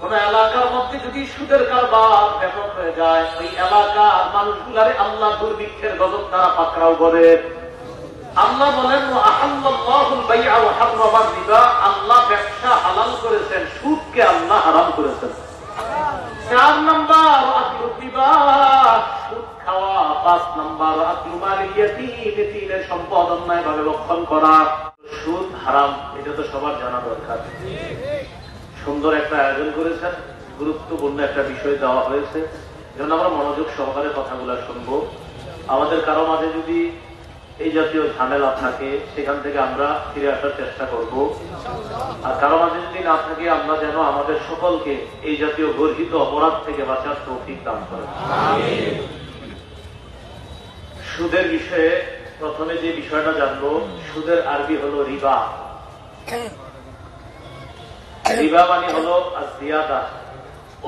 কোন এলাকার মধ্যে যদি সুদের কারবার ব্যাপক হয়ে যায়, ওই এলাকার মানুষগুলারে আল্লাহ দুর্ভিক্ষের গজব দ্বারা পাকড়াও করে। আল্লাহ বলেন আল্লাহ ব্যবসা হালাল করেছেন, সুদকে আল্লাহ হারাম করেছেন। 4 নম্বর সুদ খাওয়া, 5 নম্বর ইয়াতীমের সম্পদ অন্যায় ভাবে রক্ষণ করা। সুদ হারাম, এটা তো সবার জানা দরকার। সুন্দর একটা আয়োজন করেছেন, গুরুত্বপূর্ণ একটা বিষয় দেওয়া হয়েছে, যেন আমরা মনোযোগ সহকারে কথাগুলো শুনবো। আমাদের কারো মাঝে যদি এই জাতীয় ঝামেলা থাকে, সেখান থেকে আমরা ফিরে আসার চেষ্টা করব। আর কারো মাঝে যদি না থাকে, আমরা যেন আমাদের সকলকে এই জাতীয় গর্হিত অপরাধ থেকে বাঁচার তৌফিক দান করেন। সুদের বিষয়ে প্রথমে যে বিষয়টা জানবো, সুদের আরবি হলো রিবা। রিবা মানে হলো জিয়াদা,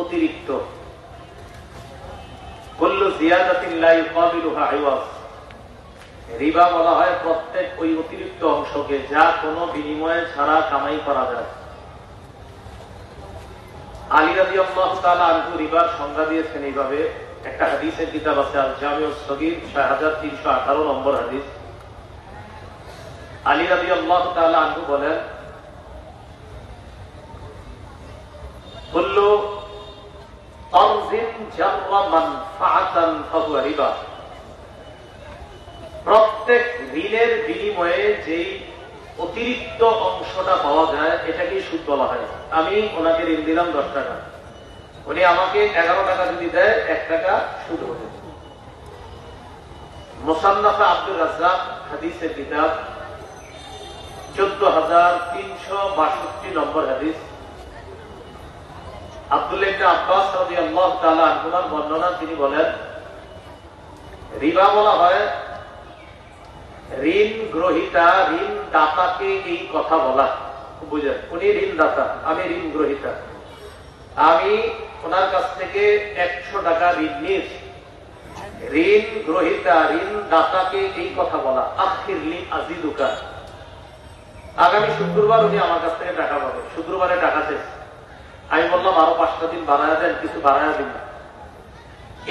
অতিরিক্ত। কুল্লু জিয়াদাতিন লা ইউকাবিলুহা ইওয়াজ। রিবা বলা হয় প্রত্যেক ওই অতিরিক্ত অংশকে যা কোনো বিনিময়ে ছাড়া কামাই করা যায়। আলী রাদিয়াল্লাহু তাআলা আনহু রিবার সংজ্ঞা দিয়েছেন এইভাবে। একটা হাদিসের কিতাব আছে আল জামিউস সগীর 6318 নম্বর হাদিস। আলী রাদিয়াল্লাহু তাআলা আনহু বলেন, কুল্লু আরজিন জাররা মানফাআতান ফাহুয়া রিবা। প্রত্যেক ঋণের বিনিময়ে যেই অতিরিক্ত অংশটা পাওয়া যায়, এটাকে সুদ বলা হয়। আমি ওনাকে ঋণ দিলাম 10 টাকা, উনি আমাকে 11 টাকা যদি দেয়, 1 টাকা সুদ হবে। মুসান্নাফে আব্দুর রাজ্জাক হাদিসের কিতাব 14362 নম্বর হাদিস। আব্দুল্লাহ ইবনে আব্বাস রাদিয়াল্লাহু তাআলা আনহুমার বর্ণনা, তিনি বলেন, রিবা বলা হয় ঋণ গ্রহীতা ঋণ দাতাকে এই কথা বলা। বুঝেন, উনি ঋণ দাতা, আমি ঋণ গ্রহীতা। আমি ওনার কাছ থেকে 100 টাকা ঋণ নিয়েছি। ঋণ গ্রহীতা ঋণ দাতাকে এই কথা বলা, আখিরলি আজিদুকা। আগামী শুক্রবার উনি আমার কাছ থেকে টাকা পাবে। শুক্রবারে টাকা শেষ, আমি বললাম আরো 5টা দিন বাড়ায়া দেন, কিছু বাড়ায়া দিন।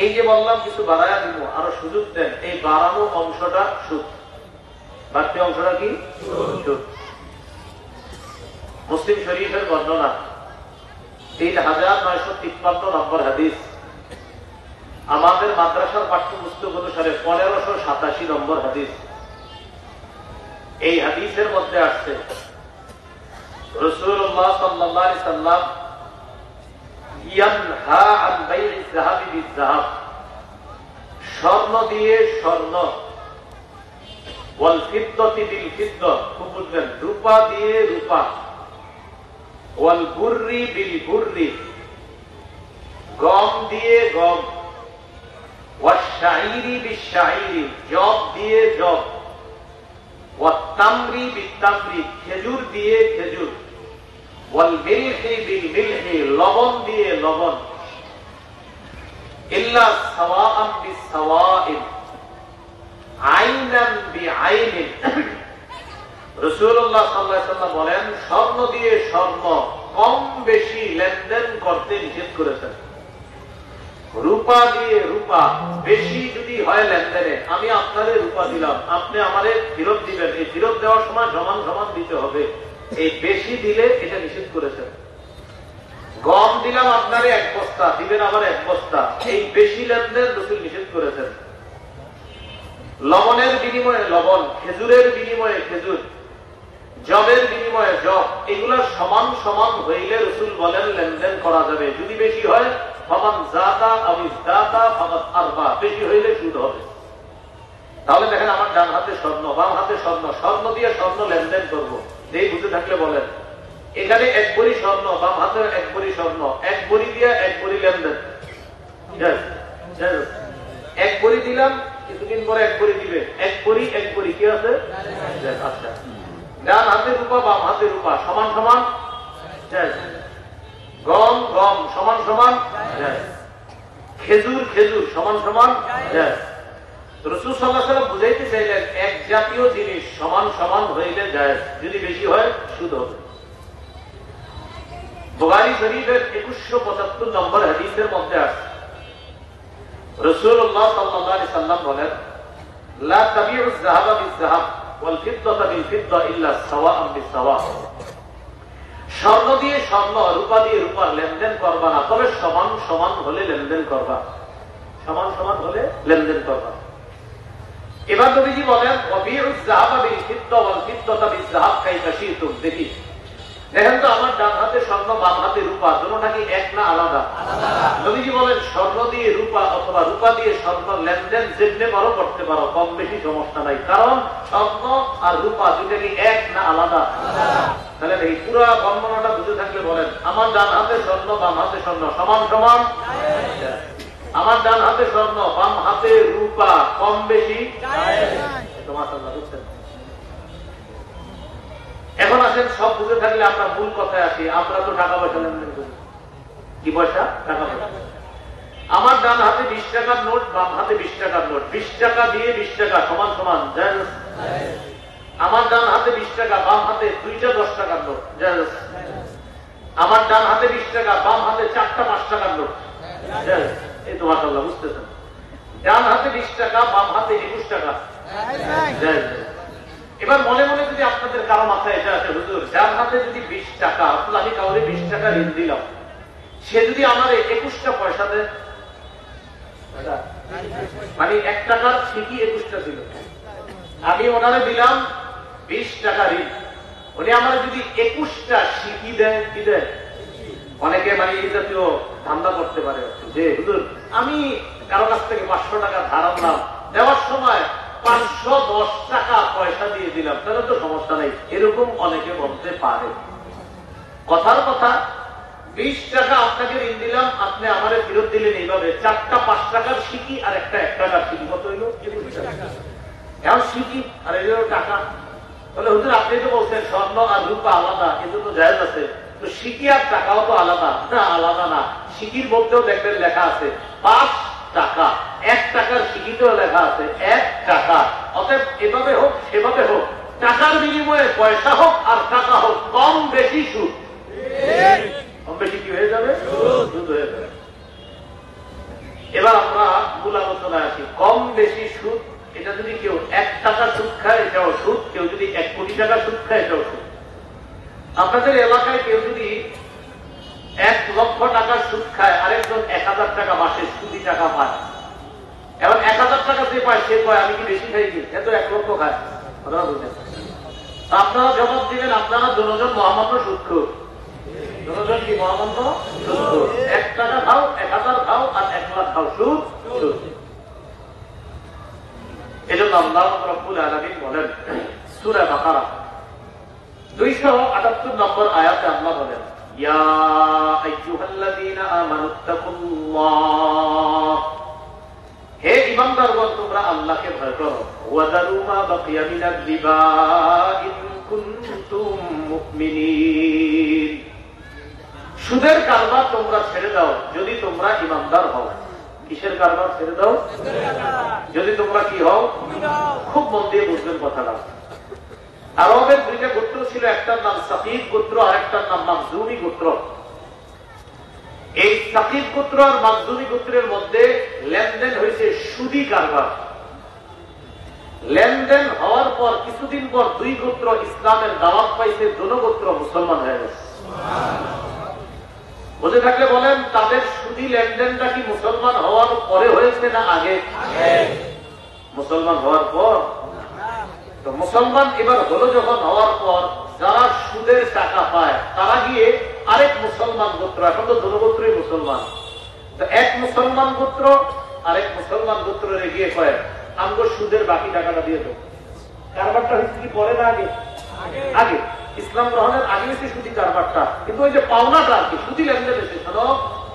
এই যে বললাম কিছু বাড়ায়া দিব, আরো সুযোগ দেন, এই বাড়ানো অংশটা সুদ, বাড়তি অংশটা কি সুদ। মুসলিম শরীফের বর্ণনা 3953 নম্বর হাদিস। আমাদের মাদ্রাসার পাঠ্যপুস্তক অনুসারে 1587 নম্বর হাদিস। এই হাদিসের মধ্যে আসছে রাসূলুল্লাহ সাল্লাল্লাহু আলাইহি সাল্লাম ইয়ানহা আন বাইইজ যাহাবি বিয-যাহাব, স্বর্ণ দিয়ে স্বর্ণ, ওয়াল ফিদ্দাতি বিল ফিদ্দা, খুব বুঝবেন, রূপা দিয়ে রূপা, ওয়াল বুররি বিল বুররি, গম দিয়ে গম, ওয়াশ শাঈরি বিশ শাঈরি, জব দিয়ে জব, ওয়াত তামরি বিত তামরি, খেজুর দিয়ে খেজুর, ওয়াল মিলহি বিল মিলহি, লবণ দিয়ে লবণ, ইল্লা সাওয়াআন বিস সাওয়াইন, আইনান বিআইনিন। রাসূলুল্লাহ সাল্লাল্লাহু আলাইহি ওয়াসাল্লাম বলেন, স্বর্ণ দিয়ে স্বর্ণ কম বেশি লেনদেন করতে নিষেধ করেছেন। রূপা দিয়ে রূপা বেশি যদি হয় লেনদেনে, আমি আপনারে রূপা দিলাম, আপনি আমারে ফেরত দিবেন, এই ফেরত দেওয়ার সময় সমান সমান দিতে হবে, এই বেশি দিলে এটা নিষেধ করেছেন। গম দিলাম আপনারে 1 বস্তা, দিবেন আবার 1 বস্তা, এই বেশি লেনদেন রাসূল নিষেধ করেছেন। লবণের বিনিময়ে লবণ, খেজুরের বিনিময়ে খেজুর, জবের বিনিময়ে জব, এগুলা সমান সমান হইলে রাসূল বলেন লেনদেন করা যাবে। যদি বেশি হয় ফামান যাতা আও ইজদাতা ফাকাদ আরবা, বেশি হইলে সুদ হবে। তাহলে দেখেন, আমার ডান হাতে স্বর্ণ, বাম হাতে স্বর্ণ, স্বর্ণ দিয়ে স্বর্ণ লেনদেন করব, যেই বুঝে থাকলে বলেন। এখানে 1 ভরি স্বর্ণ, বাম হাতে 1 ভরি স্বর্ণ, 1 ভরি দিয়ে 1 ভরি লেনদেন। 1 ভরি দিলাম, কিছুদিন পরে 1 ভরি দিবে, 1 ভরি কি আছে? আচ্ছা, ডান হাতে রূপা বাম হাতে রূপা সমান সমান, গম গম সমান সমান, খেজুর খেজুর সমান সমান। রাসূল সাল্লাল্লাহু আলাইহি ওয়াসাল্লাম বুঝাইতে চাইলেন, এক জাতীয় জিনিস সমান সমান হইলে যায়, যদি বেশি হয় সুদ হবে। বুখারী শরীফের 2175 নম্বর হাদিসের মধ্যে আছে রাসূলুল্লাহ সাল্লাল্লাহু আলাইহি সাল্লাম বলেন, লা তাবিউ আয-যাহাবা বিয-যাহাব ওয়াল ফিদ্দাতা বিল-ফিদ্দা ইল্লা সাওয়াআন বিস-সাওয়া। স্বর্ণ দিয়ে স্বর্ণ, রূপা দিয়ে রূপার লেনদেন করবা না, তবে সমান সমান হলে লেনদেন করবা, সমান সমান হলে লেনদেন করবা। এবার নবীজি বলেন, ওয়াবিউ আয-যাহাবা বিল-ফিদ্দা ওয়াল ফিদ্দাতা বিয-যাহাব কাইফা শি'তুম। দেখি দেখেন তো আমার ডান হাতে স্বর্ণ বাম হাতে রূপা, দুটোটা কি এক না আলাদা? নবীজি বলেন, স্বর্ণ দিয়ে রূপা অথবা রূপা দিয়ে স্বর্ণ লেনদেন যেমনি পারো করতে পারো, কম বেশি সমস্যা নাই, কারণ স্বর্ণ আর রূপা দুইটা কি এক না আলাদা? তাহলে এই পুরো বর্ণনাটা বুঝে থাকলে বলেন, আমার ডান হাতে স্বর্ণ বাম হাতে স্বর্ণ সমান সমান, আমার ডান হাতে স্বর্ণ বাম হাতে রূপা কম বেশি তোমার বুঝছেন? এখন আসেন সব বুঝে থাকলে আমরা মূল কথায় আসি। আমরা তো টাকা পয়সা লেনদেন করি, কি পয়সা? টাকা পয়সা। আমার ডান হাতে 20 টাকার নোট, বাম হাতে 20 টাকার নোট, 20 টাকা দিয়ে 20 টাকা সমান সমান জায়েজ। আমার ডান হাতে 20 টাকা, বাম হাতে দুইটা 10 টাকার নোট জায়েজ। আমার ডান হাতে 20 টাকা, বাম হাতে 4টা 5 টাকার নোট জায়েজ। এই তো মাশাআল্লাহ বুঝতেছেন। ডান হাতে 20 টাকা, বাম হাতে 21 টাকা জায়েজ। এবার মনে মনে যদি আপনাদের কারো মাথায় এটা আছে, হুজুর যার হাতে যদি 20 টাকা, আসলে আমি কাউরে 20 টাকা ঋণ দিলাম, সে যদি আমার 21টা পয়সা দেয়, মানে 1 টাকার ঠিকই 21টা ছিল, আমি ওনারে দিলাম 20 টাকা ঋণ, উনি আমার যদি 21টা শিখি দেয়, কি দেয়? অনেকে মানে এই জাতীয় ধান্দা করতে পারে যে হুজুর আমি কারো কাছ থেকে 500 টাকা ধার আনলাম, দেওয়ার সময় 510 টাকা পয়সা দিয়ে দিলাম, তাহলে তো সমস্যা নেই, এরকম অনেকে বলতে পারে। কথার কথা, 20 টাকা আপনাকে ঋণ দিলাম, আপনি আমারে ফেরত দিলেন এইভাবে, 4টা 5 টাকার শিখি আর একটা 1 টাকার শিখি, কত হইল? এখন শিখি আর এই টাকা, তাহলে হুজুর আপনি তো বলছেন স্বর্ণ আর রূপা আলাদা, কিন্তু তো জায়েজ আছে, তো শিখি আর টাকাও তো আলাদা না? আলাদা না। শিখির মধ্যেও দেখবেন লেখা আছে 5 টাকা, 1 টাকার শিখিতেও লেখা আছে 1 টাকা। অতএব এভাবে হোক সেভাবে হোক, টাকার বিনিময়ে পয়সা হোক আর টাকা হোক, কম বেশি সুদ। কম বেশি কি হয়ে যাবে? সুদ হয়ে যাবে। এবার আমরা মূল আলোচনায় আসি। কম বেশি সুদ, এটা যদি কেউ 1 টাকা সুদ খায় এটাও সুদ, কেউ যদি 1 কোটি টাকা সুদ খায় এটাও সুদ। আপনাদের এলাকায় কেউ যদি 1 লক্ষ টাকার সুদ খায়, আরেকজন 1000 টাকা মাসে সুদি টাকা পায়, এখন 1000 টাকা যে পায় সে কয় আমি কি বেশি খাইছি, এত 1 লক্ষ খায়। আপনারা বুঝলেন? আপনারা জবাব দিবেন আপনারা দুজন মহামান্য সুদখোর। দুজন কি মহামান্য সুদখোর? 1 টাকা খাও, 1000 খাও আর 1 লাখ খাও, সুদ সুদ। এজন্য আল্লাহ রাব্বুল আলামিন বলেন সূরা বাকারা 278 নম্বর আয়াতে আল্লাহ বলেন, ইয়া আইয়ুহাল্লাযীনা আমানুত্তাকুল্লাহ, হে ঈমানদারগণ তোমরা আল্লাহকে ভয় করো, ওয়াযারু মা বাকিয়া মিনার রিবা ইন কুনতুম মুমিনিন, সুদের কারবার তোমরা ছেড়ে দাও যদি তোমরা ঈমানদার হও। কিসের কারবার ছেড়ে দাও? যদি তোমরা কি হও? খুব মন দিয়ে বুঝবেন কথাটা। আরবের 2টা গোত্র ছিল, একটার নাম সাকিব গোত্র আর একটার নাম মাখজুমি গোত্র। এই সাকিব গোত্র আর মাখজুমি গোত্রের মধ্যে লেনদেন হয়েছে সুদি কারবার। লেনদেন হওয়ার পর কিছুদিন পর 2 গোত্র ইসলামের দাওয়াত পাইছে, দোনো গোত্র মুসলমান হয়ে গেছে। বুঝে থাকলে বলেন, তাদের সুদি লেনদেনটা কি মুসলমান হওয়ার পরে হয়েছে না আগে? মুসলমান হওয়ার পর। তো মুসলমান এবার হলো যখন, হওয়ার পর যারা সুদের টাকা পায় তারা গিয়ে আরেক মুসলমান গোত্র, এখন তো দোনো গোত্রই মুসলমান, তো এক মুসলমান গোত্র আরেক মুসলমান গোত্রে গিয়ে কয় আমগো সুদের বাকি টাকাটা দিয়ে দেবো। কারবারটা হচ্ছে কি পরে না আগে? আগে। ইসলাম গ্রহণের আগে হচ্ছে সুদি কারবারটা, কিন্তু ওই যে পাওনাটা আর কি সুদি লেনদেন হয়েছে, শোনো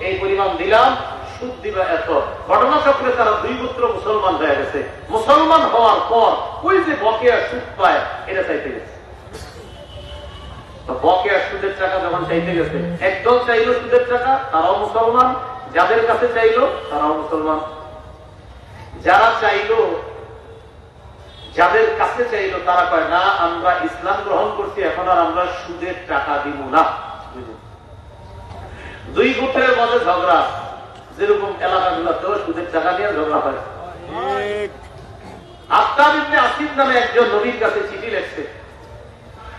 এই পরিমাণ দিলাম, সুদ দিবা এত। ঘটনা চক্রে তারা 2 গোত্র মুসলমান হয়ে গেছে। মুসলমান হওয়ার পর ওই যে বকেয়া সুদ পায় এটা চাইতে গেছে। বকেয়া সুদের টাকা যখন চাইতে গেছে, একদল চাইলো সুদের টাকা, তারাও মুসলমান, যাদের কাছে চাইলো তারাও মুসলমান। যারা চাইলো, যাদের কাছে চাইলো তারা কয় না আমরা ইসলাম গ্রহণ করছি, এখন আর আমরা সুদের টাকা দিব না। দুই গোত্রের মধ্যে ঝগড়া, যেরকম এলাকাগুলোতেও সুদের টাকা নিয়ে ঝগড়া হয়। আত্তাব ইবনে আসিদ নামে একজন নবীর কাছে চিঠি লিখছে,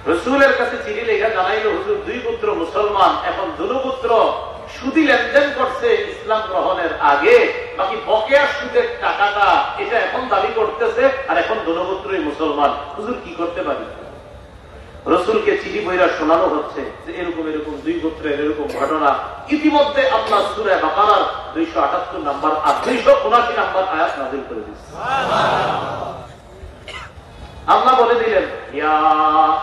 রাসূলের কাছে চিঠি লেখা জানাইল, হুজুর দুই পুত্র মুসলমান, এখন দুই পুত্র সুদি লেনদেন করছে ইসলাম গ্রহণের আগে, বাকি বকেয়া সুদের টাকাটা এটা এখন দাবি করতেছে, আর এখন দুই পুত্রই মুসলমান, হুজুর কি করতে পারি? রাসূলকে চিঠি বইরা শোনানো হচ্ছে যে এরকম এরকম দুই গোত্রের এরকম ঘটনা। ইতিমধ্যে আল্লাহ সূরা বাকারার 278 নম্বর আর 279 নম্বর আয়াত নাযিল করে দিয়েছে। আল্লাহ বলে দিলেন, ইয়া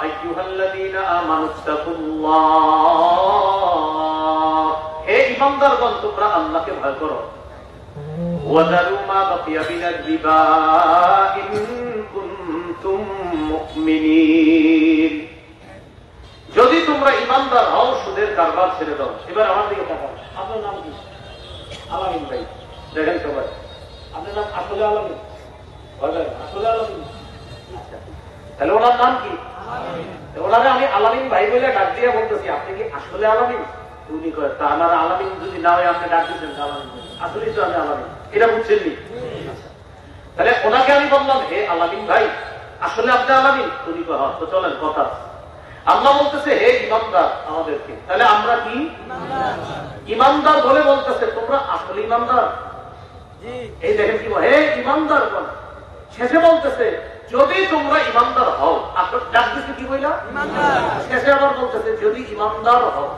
আইয়ুহাল্লাযীনা আমানুত্তাকুল্লাহ, হে ঈমানদারগণ তোমরা আল্লাহকে ভয় করো। ওয়াদারু মা বাকিয়া মিনার রিবা ইন কুনতুম মুমিনিন, যদি তোমরা ঈমানদার হও সুদের কারবার ছেড়ে দাও। এবার আমার দিকে তাকান, আপনার নাম কি? আলামিন ভাই, দেখেন সবাই, আপনার নাম আসলে আলামিন? আসলে আলামিন, তাহলে ওনার নাম কি? ওনারে আমি আলামিন ভাই বলে ডাক দিয়ে বলতেছি, আপনি কি আসলে আলামিন? উনি কয়, তা আমার আলামিন যদি না হয় আপনি ডাক দিচ্ছেন আলামিন, আসলেই তো আমি আলামিন, এটা বুঝছেন নি? তাহলে ওনাকে আমি বললাম, হে আলামিন ভাই, আসলে আপনি আলামিন? উনি কয়, হ্যাঁ। তো চলেন কথা। আল্লাহ বলতেছে, হে ইমানদার আমাদেরকে, তাহলে আমরা কি ইমানদার বলে বলতেছে, তোমরা আসলে ইমানদার? এই দেখেন কি, হে ইমানদার বল, শেষে বলতেছে যদি তোমরা ইমানদার হও। আপনার ডাক দিচ্ছে কি বইলা? শেষে আবার বলতেছে যদি ইমানদার হও।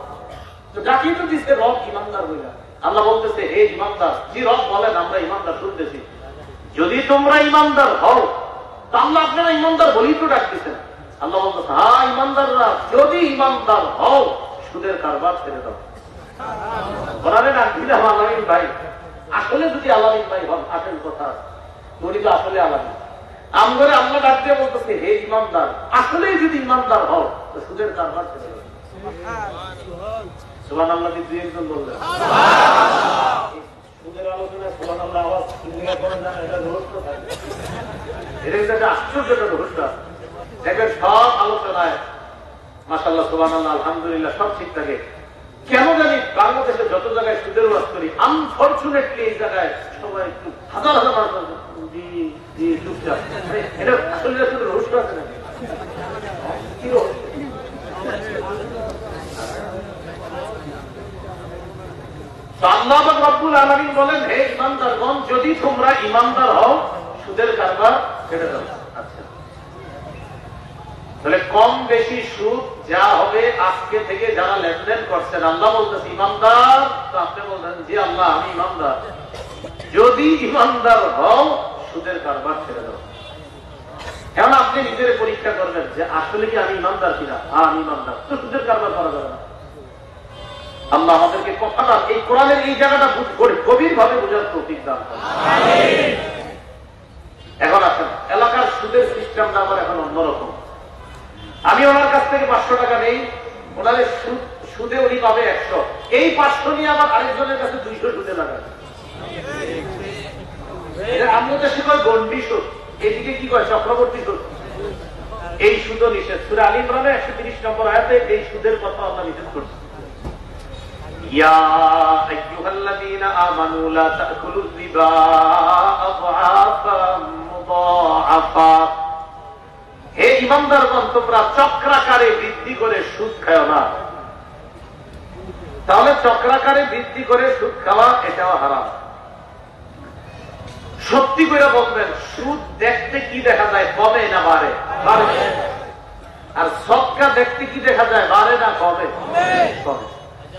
তো ডাকিয়ে তো দিচ্ছে রব ইমানদার বইলা। আল্লাহ বলতেছে, হে ইমানদার, যে রব বলেন আমরা ইমানদার শুনতেছি, যদি তোমরা ইমানদার হও। তো আল্লাহ আপনারা ইমানদার বলেই তো ডাক দিচ্ছেন। আল্লাহ বলতেছে, হ্যাঁ ইমানদাররা, যদি ইমানদার হও সুদের কারবার ছেড়ে দাও। ওনারে ডাক দিলাম আলামিন ভাই, আসলে যদি আলামিন ভাই হন, আসল কথা উনি তো আসলে আলামিন। আমগরে আল্লাহ ডাক দিয়ে বলতেছে, হে ইমানদার, আসলেই যদি ইমানদার হও তো সুদের কারবার ছেড়ে দাও। সুবহানাল্লাহ, দুই একজন বললেন। সুদের আলোচনায় সুবহানাল্লাহ আওয়াজ করেন না, এটা রহস্য থাকে, এটা একটা আশ্চর্য রহস্য। দেখেন সব আলোচনায় মাশাআল্লাহ সুবহানাল্লাহ আলহামদুলিল্লাহ সব ঠিক থাকে, কেন জানি বাংলাদেশে যত জায়গায় সুদের ওয়াজ করি, আনফরচুনেটলি এই জায়গায় সবাই একটু হাজার হাজার মানুষ চুপচাপ। এটা আসলে রহস্য আছে নাকি? কি আল্লাহ রাব্বুল আলামিন বলেন, হে ইমানদারগণ, যদি তোমরা ইমানদার হও সুদের কারবার ছেড়ে দাও। আচ্ছা, তাহলে কম বেশি সুদ যা হবে আজকে থেকে যারা লেনদেন করছেন, আল্লাহ বলতেছে ইমানদার। তো আপনি বলছেন, জি আল্লাহ আমি ইমানদার। যদি ইমানদার হও সুদের কারবার ছেড়ে দাও। এখন আপনি নিজের পরীক্ষা করবেন যে আসলে কি আমি ইমানদার কিনা। আমি ইমানদার, তো সুদের কারবার করা যাবে না। আল্লাহ আমাদেরকে কথাটা এই কোরআনের এই জায়গাটা গভীর ভাবে বোঝার তৌফিক দান করেন। এখন আসেন, এলাকার সুদের সিস্টেমটা আবার এখন অন্যরকম। আমি ওনার কাছ থেকে 500 টাকা নেই, ওনার সুদে উনি পাবে 100, এই 500 নিয়ে আবার আরেকজনের কাছে 200 সুদে লাগায়। আমরা দেশে কয় গন্ডি সুদ, এদিকে কি কয় চক্রবর্তী সুদ। এই সুদও নিষেধ। সূরা আলী ইমরানের 130 নম্বর আয়াতে এই সুদের কথা আল্লাহ নিষেধ করছে। ইয়া আইয়ুহাল্লাযীনা আমানু লা তা'কুলুর রিবা আযআফাম মুদাআফা, হে ঈমানদারগণ তোমরা চক্রাকারে বৃদ্ধি করে সুদ খাও না। তাহলে চক্রাকারে বৃদ্ধি করে সুদ খাওয়া এটাও হারাম। সত্যি করে বলবেন, সুদ দেখতে কি দেখা যায়, কমে না বাড়ে? বাড়ে। আর সদকা দেখতে কি দেখা যায়, বাড়ে না কমে? কমে।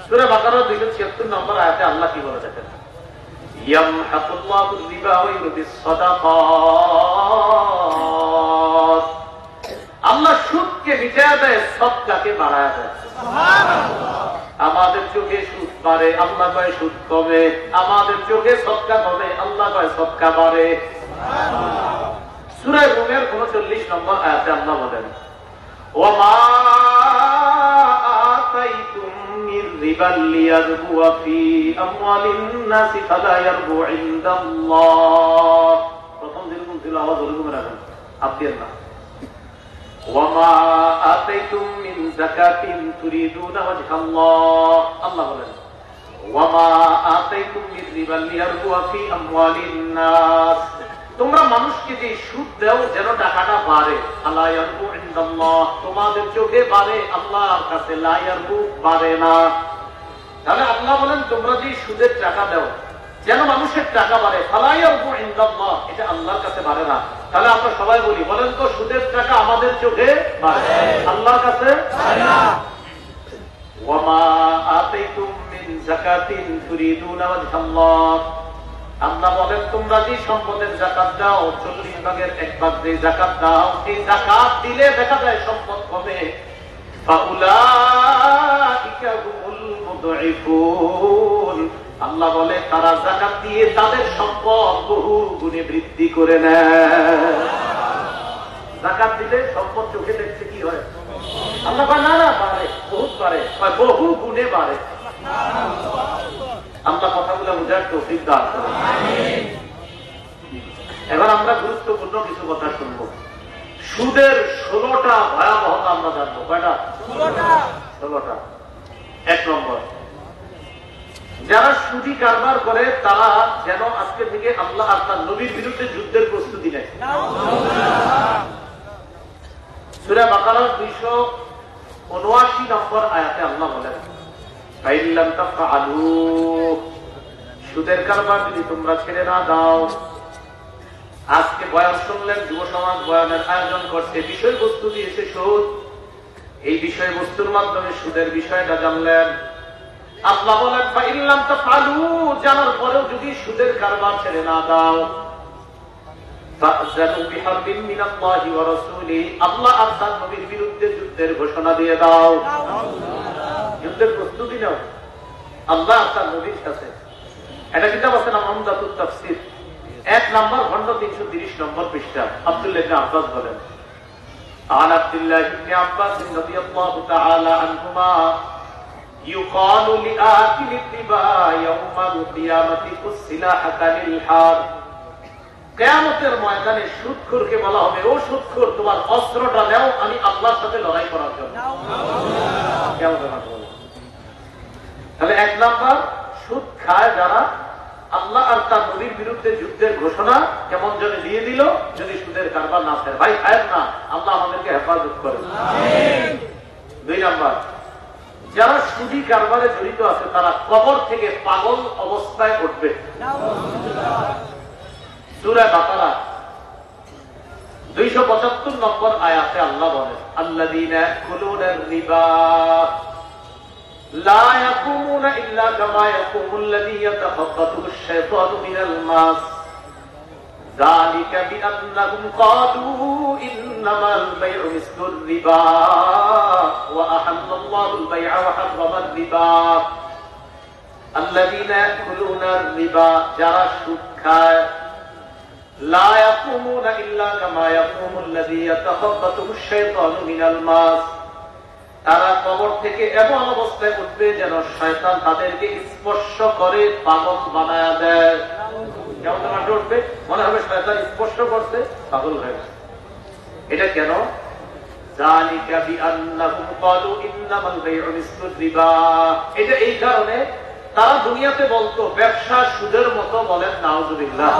সূরা বাকারা 276 নম্বর আয়াতে আল্লাহ কি বলে দেখেন, ইয়ামহাকুল্লাহু রিবা ওয়া ইউরবিস সাদাকাত, আল্লাহ সুদকে মিটায়া দেয়, সদকাকে বাড়ায়া দেয়। আমাদের চোখে সুদ বাড়ে, আল্লাহ কয় সুদ কমে। আমাদের চোখে সদকা কমে, আল্লাহ কয় সদকা বাড়ে। সূরা রুমের 39 নম্বর আয়াতে আল্লাহ বলেন, ওয়ামা আতাইতুম মির রিবাল লিয়ারবু ফি আমওয়ালিন নাসি ফালা ইয়ারবু ইনদাল্লাহ। প্রথম যেরকম ছিল আওয়াজ ওরকম রাখেন, আপনি না। ওয়ামা আতাইতুম মিন যাকাতিন তুরিদুনা ওয়াজহাল্লাহ, আল্লাহ বলেন ওয়ামা আতাইতুম মির রিবা লিয়ারবুয়া ফি আমওয়ালিন নাস, তোমরা মানুষকে যে সুদ দাও যেন টাকাটা বাড়ে। আলা ইয়ারবু ইনদাল্লাহ, তোমাদের চোখে বাড়ে, আল্লাহর কাছে লা ইয়ারবু বাড়ে না। তাহলে আল্লাহ বলেন তোমরা যে সুদের টাকা দাও যেন মানুষের টাকা বাড়ে, ফালা ইয়ারবু ইনদাল্লাহ, এটা আল্লাহর কাছে বাড়ে না। তাহলে আমরা সবাই বলি, বলেন তো সুদের টাকা আমাদের চোখে বাড়ে, আল্লাহর কাছে বাড়ে না। ওয়ামা আতাইতুম মিন যাকাতিন তুরিদুনা ওয়াজহাল্লাহ, আল্লাহ বলেন তোমরা যে সম্পদের যাকাত দাও, 40 ভাগের 1 ভাগ যে যাকাত দাও, এই যাকাত দিলে দেখা যায় সম্পদ কমে। ফাউলাইকা হুমুল মুদঈফুন, আল্লাহ বলে তারা যাকাত দিয়ে তাদের সম্পদ বহু গুণে বৃদ্ধি করে নেয়। যাকাত দিলে সম্পদ চোখে দেখতে কি হয়? আল্লাহ বলে না না বাড়ে, বহুত বাড়ে, বহু গুণে বাড়ে। আমরা কথাগুলো বুঝার তৌফিক দান করুন। এবার আমরা গুরুত্বপূর্ণ কিছু কথা শুনব। সুদের 16টা ভয়াবহতা আমরা জানবো। কয়টা? 16টা। 1 নম্বর, যারা সুদি কারবার করে তারা যেন আজকে থেকে আল্লাহ আর তার নবীর বিরুদ্ধে যুদ্ধের প্রস্তুতি নেয়। সূরা বাকারার 279 নম্বর আয়াতে আল্লাহ বলেন, সুদের কারবার যদি তোমরা ছেড়ে না দাও। আজকে বয়ান শুনলেন, যুব সমাজ বয়ানের আয়োজন করছে, বিষয়বস্তু দিয়েছে সুদ। এই বিষয়বস্তুর মাধ্যমে সুদের বিষয়টা জানলেন। আল্লাহ বলেন ফাইল্লাম তাফআলু, জানার পরেও যদি সুদের কারবার ছেড়ে না দাও, ফাযনু বিহারবিন মিনাল্লাহি ওয়া রাসূলিহি, আল্লাহ আর তার নবীর বিরুদ্ধে যুদ্ধের ঘোষণা দিয়ে দাও। যুদ্ধের প্রস্তুতি নাও আল্লাহ আর তার নবীর কাছে। এটা কিতাব আছে না উমদাতুত তাফসীর, 1 নম্বর খণ্ড 330 নম্বর পৃষ্ঠা। আব্দুল্লাহ ইবনে আব্বাস বলেন, আন আব্দুল্লাহ ইবনে আব্বাস রাদিয়াল্লাহু তাআলা আনহুমা ইউকালু লিআকিলি রিবা ইয়াউমাল কিয়ামাতি কুসিলাহাকা লিল হার, কিয়ামতের ময়দানে সুদখোরকে বলা হবে, ও সুদখোর তোমার অস্ত্রটা নাও, আমি আল্লাহর সাথে লড়াই করার জন্য। তাহলে 1 নম্বর, সুদ খায় যারা, আল্লাহ আর তার নবীর বিরুদ্ধে যুদ্ধের ঘোষণা কেমন যেন দিয়ে দিল যদি সুদের কারবার না থাকে। ভাই খায় না, আল্লাহ আমাদেরকে হেফাজত করেন। 2 নম্বর, যারা সুদি কারবারে জড়িত আছে তারা কবর থেকে পাগল অবস্থায় উঠবে। সূরা বাকারা 275 নম্বর আয়াতে আল্লাহ বলেন, আল্লাযীনা ইয়াকুলুনা রিবা লা ইয়াকুমুনা ইল্লা কামা ইয়াকুমুল্লাযী ইয়াতাখাব্বাতুহু আশ-শাইতানু মিনাল মাস, যালিকা বিআন্নাহুম ক্বালু ইন্নামাল বাই'উ মিসলুর রিবা ওয়া আহাল্লাল্লাহুল বাই'a ওয়া হারামার রিবা। আল্লাযীনা ইয়াকুলুনা রিবা, যারা সুদ খায়, লা ইয়াকুমুনা ইল্লা কামা ইয়াকুমুল্লাযী ইয়াতাখাব্বাতুহু আশ-শাইতানু মিনাল মাস, তারা কবর থেকে এমন অবস্থায় উঠবে যেন শয়তান তাদেরকে স্পর্শ করে পাগল বানায়া দেয়। কেমন উঠবে? মনে হবে শয়তান স্পর্শ করতে, পাগল হয়ে গেছে। এটা কেন? যালিকা বিআন্নাহুম ক্বালু ইন্নামাল বাই'উ মিসলুর রিবা, এটা এই কারণে তারা দুনিয়াতে বলতো ব্যবসা সুদের মতো। বলেন নাউযুবিল্লাহ।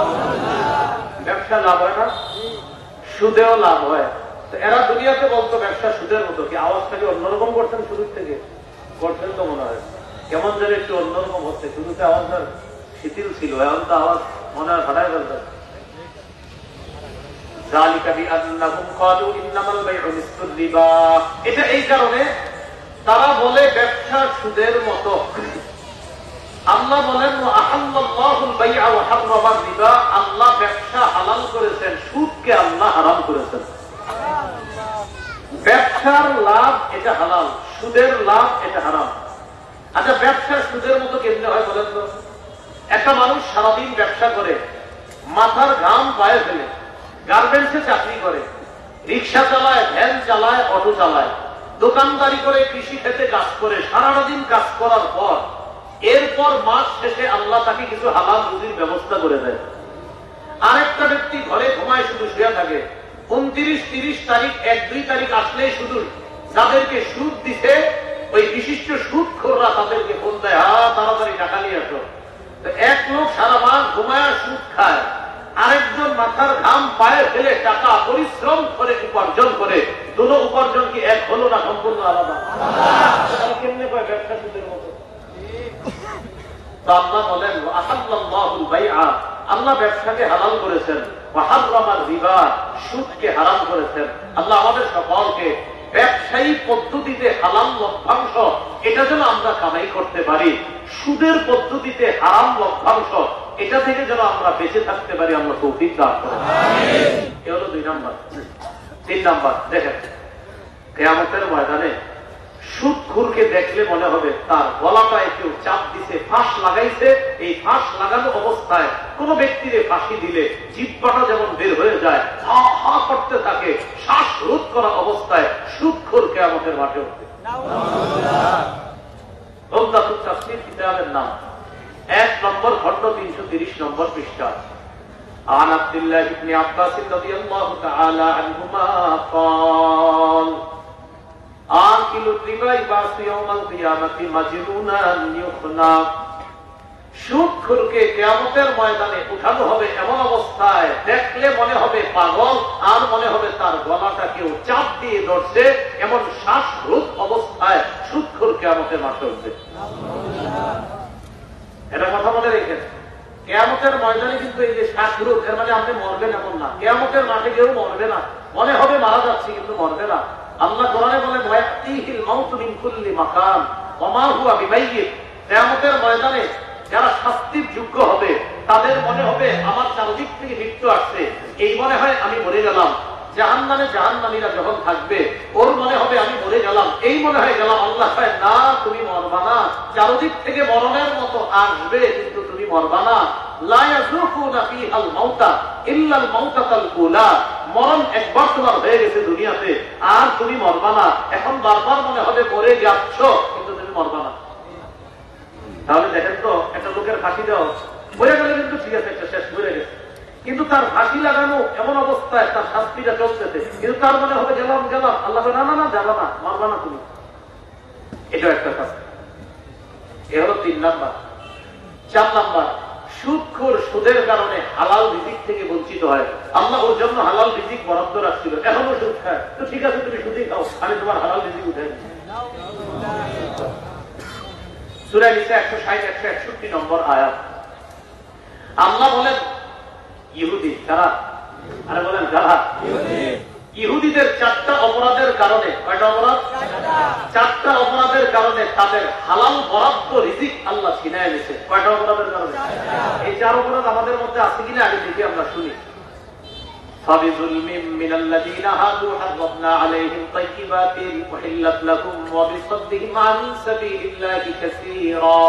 ব্যবসা লাভ হয় না, সুদেও লাভ হয়। এরা দুনিয়াতে বলতো ব্যবসা সুদের মতো। কি আওয়াজটাকে অন্যরকম করতেন? শুরুর থেকে করতেন তো মনে হয় কেমন যেন একটু অন্যরকম হচ্ছে। শুরুতে আওয়াজটা শিথিল ছিল, এখন তো আওয়াজ মনে হয় ফাটাই ফেলতেন। এটা এই কারণে তারা বলে ব্যবসা সুদের মতো। আল্লাহ বলেন আল্লাহ ব্যবসা হালাল করেছেন, সুদকে আল্লাহ হারাম করেছেন। ব্যবসার লাভ এটা হালাল, সুদের লাভ এটা হারাম। আচ্ছা, ব্যবসা সুদের মতো কেমনে হয় বলেন তো? একটা মানুষ সারাদিন ব্যবসা করে, মাথার ঘাম পায়ে ফেলে, গার্মেন্টসে চাকরি করে, রিক্সা চালায়, ভ্যান চালায়, অটো চালায়, দোকানদারি করে, কৃষি ক্ষেত্রে কাজ করে, সারাটা দিন কাজ করার পর এরপর মাস শেষে আল্লাহ তাকে কিছু হালাল রুজির ব্যবস্থা করে দেয়। আরেকটা ব্যক্তি ঘরে ঘুমায়, শুধু শুয়ে থাকে। 29, 30 তারিখ, 1, 2 তারিখ আসলেই শুধু যাদেরকে সুদ দিতে ওই বিশিষ্ট সুদখোররা চোররা তাদেরকে ফোন দেয়, তাড়াতাড়ি টাকা নিয়ে আসো। এক লোক সারা মাস ঘুমায় সুদ খায়, আরেকজন মাথার ঘাম পায়ে ফেলে টাকা পরিশ্রম করে উপার্জন করে। দুটো উপার্জন কি এক হলো না সম্পূর্ণ আলাদা? কেমনে কয় ব্যবসা সুদের মতো? আল্লাহ বলেন আহাল্লাল্লাহুল বাইআ, আল্লাহ ব্যবসাকে হালাল করেছেন, ওয়া হারামার রিবা, সুদকে হারাম করেছেন। আল্লাহ আমাদের সকলকে ব্যবসায়ী পদ্ধতিতে হালাল লভ্যাংশ এটা যেন আমরা কামাই করতে পারি, সুদের পদ্ধতিতে হারাম লভ্যাংশ এটা থেকে যেন আমরা বেঁচে থাকতে পারি, আমরা তৌফিক দান করি। এ হলো 2 নাম্বার। 3 নাম্বার দেখেন, কিয়ামতের ময়দানে সুদখোরকে দেখলে মনে হবে তার গলাটায় কেউ চাপ দিছে, ফাঁস লাগাইছে। এই ফাঁস লাগানো অবস্থায় কোন ব্যক্তিরে ফাঁসি দিলে জিহ্বাটা যেমন বের হয়ে যায়, হা হা করতে থাকে, শ্বাস রোধ করা অবস্থায় সুদখোর কিয়ামতের মাঠে উঠবে। রওদাতুত তাফসীর কিতাবের নাম 1 নম্বর খণ্ড 330 নম্বর পৃষ্ঠা। عن عبد الله بن عباس رضي الله تعالى عنهما قال آكل الربا يبعث يوم القيامة مجنونا يخنى। সুদখোরকে কিয়ামতের ময়দানে উঠানো হবে এমন অবস্থায় দেখলে মনে হবে পাগল, আর মনে হবে তার গলাটা কেউ চাপ দিয়ে ধরছে, এমন শ্বাসরোধ অবস্থায় সুদখোর কিয়ামতের মাঠে উঠবে। এটা কথা মনে রেখেন, কিয়ামতের ময়দানে কিন্তু এই যে শ্বাসরোধ, এর মানে আপনি মরবেন এমন না। কিয়ামতের মাঠে কেউ মরবে না, মনে হবে মারা যাচ্ছে কিন্তু মরবে না। আল্লাহ কোরআনে বলেন ওয়ায়াতিহিল মাউতু মিন কুল্লি মাকান ওয়া মা হুয়া বিমাইয়িত। কিয়ামতের ময়দানে যারা শাস্তির যোগ্য হবে তাদের মনে হবে আমার চারদিক থেকে মৃত্যু আসছে, এই মনে হয় আমি মরে গেলাম। জাহান্নামে জাহান্নামীরা যখন থাকবে ওর মনে হবে আমি মরে গেলাম, এই মনে হয় গেলাম। আল্লাহ কয় না, তুমি মরবা না, চারদিক থেকে মরণের মতো আসবে কিন্তু তুমি মরবা না। লা ইয়াযুকুনা ফিহাল মাউতা ইল্লাল মাউতাতাল উলা। মরণ একবার তোমার হয়ে গেছে দুনিয়াতে, আর তুমি মরবা না। এখন বারবার মনে হবে মরে যাচ্ছ কিন্তু তুমি মরবা না। তাহলে দেখেন তো, একটা লোকের ফাঁসি দেওয়া মরে গেলে কিন্তু ঠিক আছে, একটা শেষ মরে গেছে, কিন্তু তার ফাঁসি লাগানো এমন অবস্থায় তার শাস্তিটা চলতেছে, কিন্তু তার মনে হবে গেলাম গেলাম। আল্লাহ না না না, যাবা না, মারবা না তুমি। এটা একটা শাস্তি। এ হলো 3 নাম্বার। 4 নাম্বার, সুদখোর সুদের কারণে হালাল রিজিক থেকে বঞ্চিত হয়। আল্লাহ ওর জন্য হালাল রিজিক বরাদ্দ রাখছিল, এখনো সুদ খায়, তো ঠিক আছে তুমি সুদই খাও, আমি তোমার হালাল রিজিক উঠে দিচ্ছি। সূরা নিসা 160-161 নম্বর আয়াত। আল্লাহ বলেন ইহুদি কারা? আরে বলেন কারা? ইহুদিদের 4টা অপরাধের কারণে, কয়টা অপরাধ? 4টা অপরাধের কারণে তাদের হালাল বরাদ্দ রিজিক আল্লাহ ছিনায় নিয়েছে। কয়টা অপরাধের কারণে? এই 4 অপরাধ আমাদের মধ্যে আছে কিনা আগে দেখি, আমরা শুনি। فبظلم من الذين هادوا حرمنا عليهم طيبات أحلت لهم وبصدهم عن سبيل الله كثيرا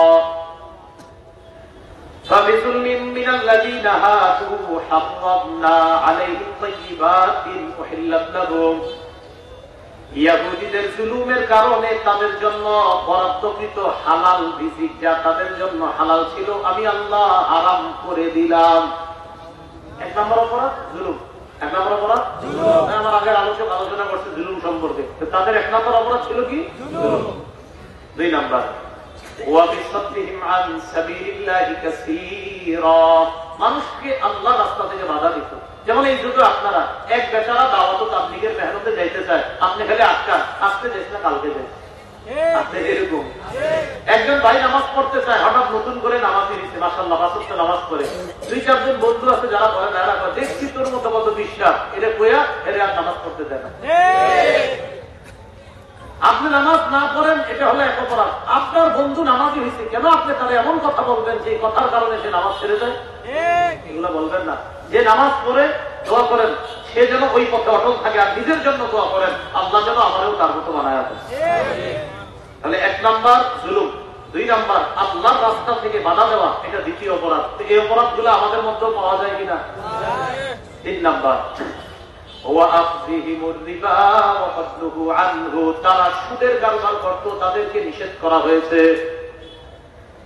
فبظلم من الذين هادوا حرمنا عليهم طيبات أحلت لهم। ইহুদিদের জুলুমের কারণে তাদের জন্য বরাদ্দকৃত হালাল রিজিক যা তাদের জন্য হালাল ছিল আমি আল্লাহ হারাম করে দিলাম। 1 নম্বর অপরাধ জুলুম। 1 নম্বর অপরাধ জুলুম। আমার আগের আলোচক আলোচনা করছে জুলুম সম্পর্কে, তাদের 1 নম্বর অপরাধ ছিল কি? জুলুম। 2 নম্বর ওয়াবিসাদদিহিম আন সাবিলিল্লাহি কাসীরা, মানুষকে আল্লাহর রাস্তা থেকে বাধা দিত। যেমন এই যুগে আপনারা এক বেচারা দাওয়াত ও তাবলীগের মেহনতে যাইতে চায়, আপনি খালি আটকান, আজকে যাইস না কালকে যাই। আপনি এরকম একজন ভাই নামাজ পড়তে চায়, হঠাৎ নতুন করে নামাজি নিচ্ছে, মাশাআল্লাহ 5 ওয়াক্ত নামাজ পড়ে। 2-4 জন বন্ধু আছে যারা বলে না, এরা দেখছি তোর মতো কত বিশ্বাস, এটা কইয়া এর আর নামাজ পড়তে দেয় না। আপনি নামাজ না পড়েন এটা হলো এক অপরাধ। আপনার বন্ধু নামাজি হয়েছে, কেন আপনি তারা এমন কথা বলবেন যে কথার কারণে সে নামাজ ছেড়ে যায়? এগুলো বলবেন না। যে নামাজ পড়ে দোয়া করেন সে যেন ওই পথে অটল থাকে, আর নিজের জন্য দোয়া করেন আল্লাহ যেন আমারও তার মতো বানায় আছে। তাহলে 1 নাম্বার জুলুম, 2 নাম্বার আল্লাহর রাস্তা থেকে বাধা দেওয়া, এটা দ্বিতীয় অপরাধ। এই অপরাধগুলো আমাদের মধ্যে পাওয়া যায় কিনা? 3 নাম্বার তারা সুদের কারবার করত, তাদেরকে নিষেধ করা হয়েছে।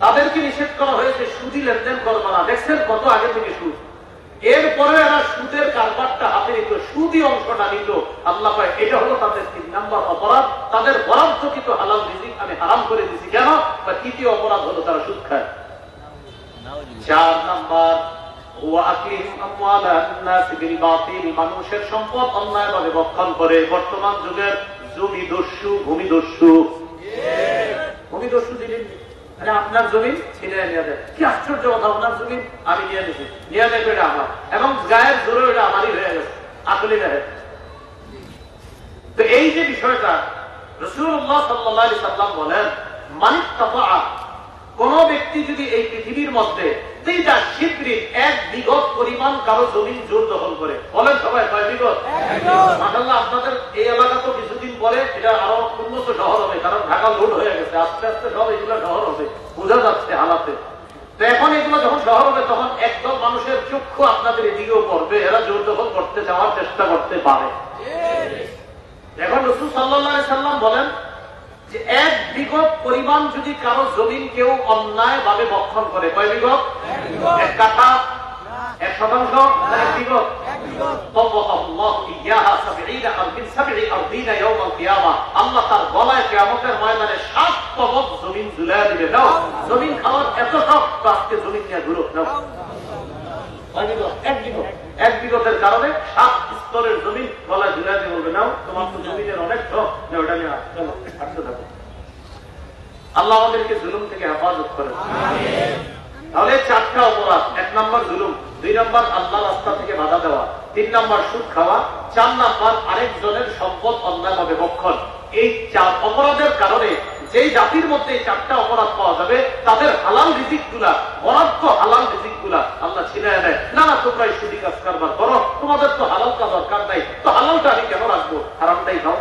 তাদেরকে নিষেধ করা হয়েছে সুদী লেনদেন করবা না। দেখছেন কত আগে থেকে সুদ, এরপরে এরা সুদের কারবারটা হাতে নিত, সুদী অংশটা নিত। আল্লাহ পায় এটা হলো তাদের নম্বর অপরাধ, তাদের বরাদ্দকৃত হালাল রিজিক আমি হারাম করে দিছি। কেন? বা তৃতীয় অপরাধ হলো তারা সুদ খায়। 4 নম্বর মানুষের সম্পদ অন্যায়ভাবে ভক্ষণ করে। বর্তমান যুগের জমিদস্যু, ভূমিদস্যু। ভূমিদস্যু জিনিস মানে আপনার জমি ছিনিয়ে নিয়ে যায়। কি আশ্চর্য কথা, আপনার জমি আমি নিয়ে নিছি, নিয়ে নেবে এটা আমার, এবং গায়ের জোরে এটা আমারই হয়ে গেছে, আসলে গায়ে। তো এই যে বিষয়টা রাসূলুল্লাহ সাল্লাল্লাহু আলাইহি সাল্লাম বলেন, মানিত্তাফা, কোন ব্যক্তি যদি এই পৃথিবীর মধ্যে 3টা শিবরিন 1 বিঘত পরিমাণ কারো জমিন জোর দখল করে, বলেন সবাই কয় বিঘত? মাশাআল্লাহ, আপনাদের এই এলাকা তো কিছুদিন পরে এটা আরো উন্নত শহর হবে, কারণ ঢাকা লোড হয়ে গেছে, আস্তে আস্তে সব এগুলো শহর হবে, বোঝা যাচ্ছে হালাতে। তো এখন এগুলো যখন শহর হবে তখন একদল মানুষের চক্ষু আপনাদের এদিকেও পড়বে, এরা জোর দখল করতে যাওয়ার চেষ্টা করতে পারে। এখন রাসূল সাল্লাল্লাহু আলাইহি সাল্লাম বলেন যে 1 বিঘত পরিমাণ যদি কারো জমিন কেউ অন্যায় ভাবে ভক্ষণ করে, কয় বিঘত? 1 কাঠা, 1 শতাংশ, 1 বিঘত। আল্লাহ তার গলায় কিয়ামতের ময়দানে 7 তবক জমিন ঝুলাইয়া দিবে। নাও, জমিন খাওয়ার এত শখ, আজকে জমিন নিয়ে ঘুরো। নাও, 1 বিঘতের কারণে 7 স্তরের জমিন গলায় ঝুলাইয়া দিয়ে বলবে, নাও তোমার তো জমিনের অনেক শখ, ওটা নিয়ে চলো হাঁটতে থাকো। আল্লাহ আমাদেরকে জুলুম থেকে হেফাজত করে। তাহলে 4টা অপরাধ। 1 নম্বর জুলুম, 2 নম্বর আল্লাহ রাস্তা থেকে বাধা দেওয়া, 3 নম্বর সুদ খাওয়া, 4 নম্বর আরেকজনের সম্পদ অন্যায়ভাবে ভক্ষণ। এই 4 অপরাধের কারণে যেই জাতির মধ্যে এই 4টা অপরাধ পাওয়া যাবে, তাদের হালাল রিজিক গুলা, বরাদ্দ হালাল রিজিক গুলা আল্লাহ ছিনিয়ে নেয়। না না, তোমরা এই সুদি কাজ কারবার করো, তোমাদের তো হালালটা দরকার নাই, তো হালালটা আমি কেন রাখবো, হারামটাই খাও।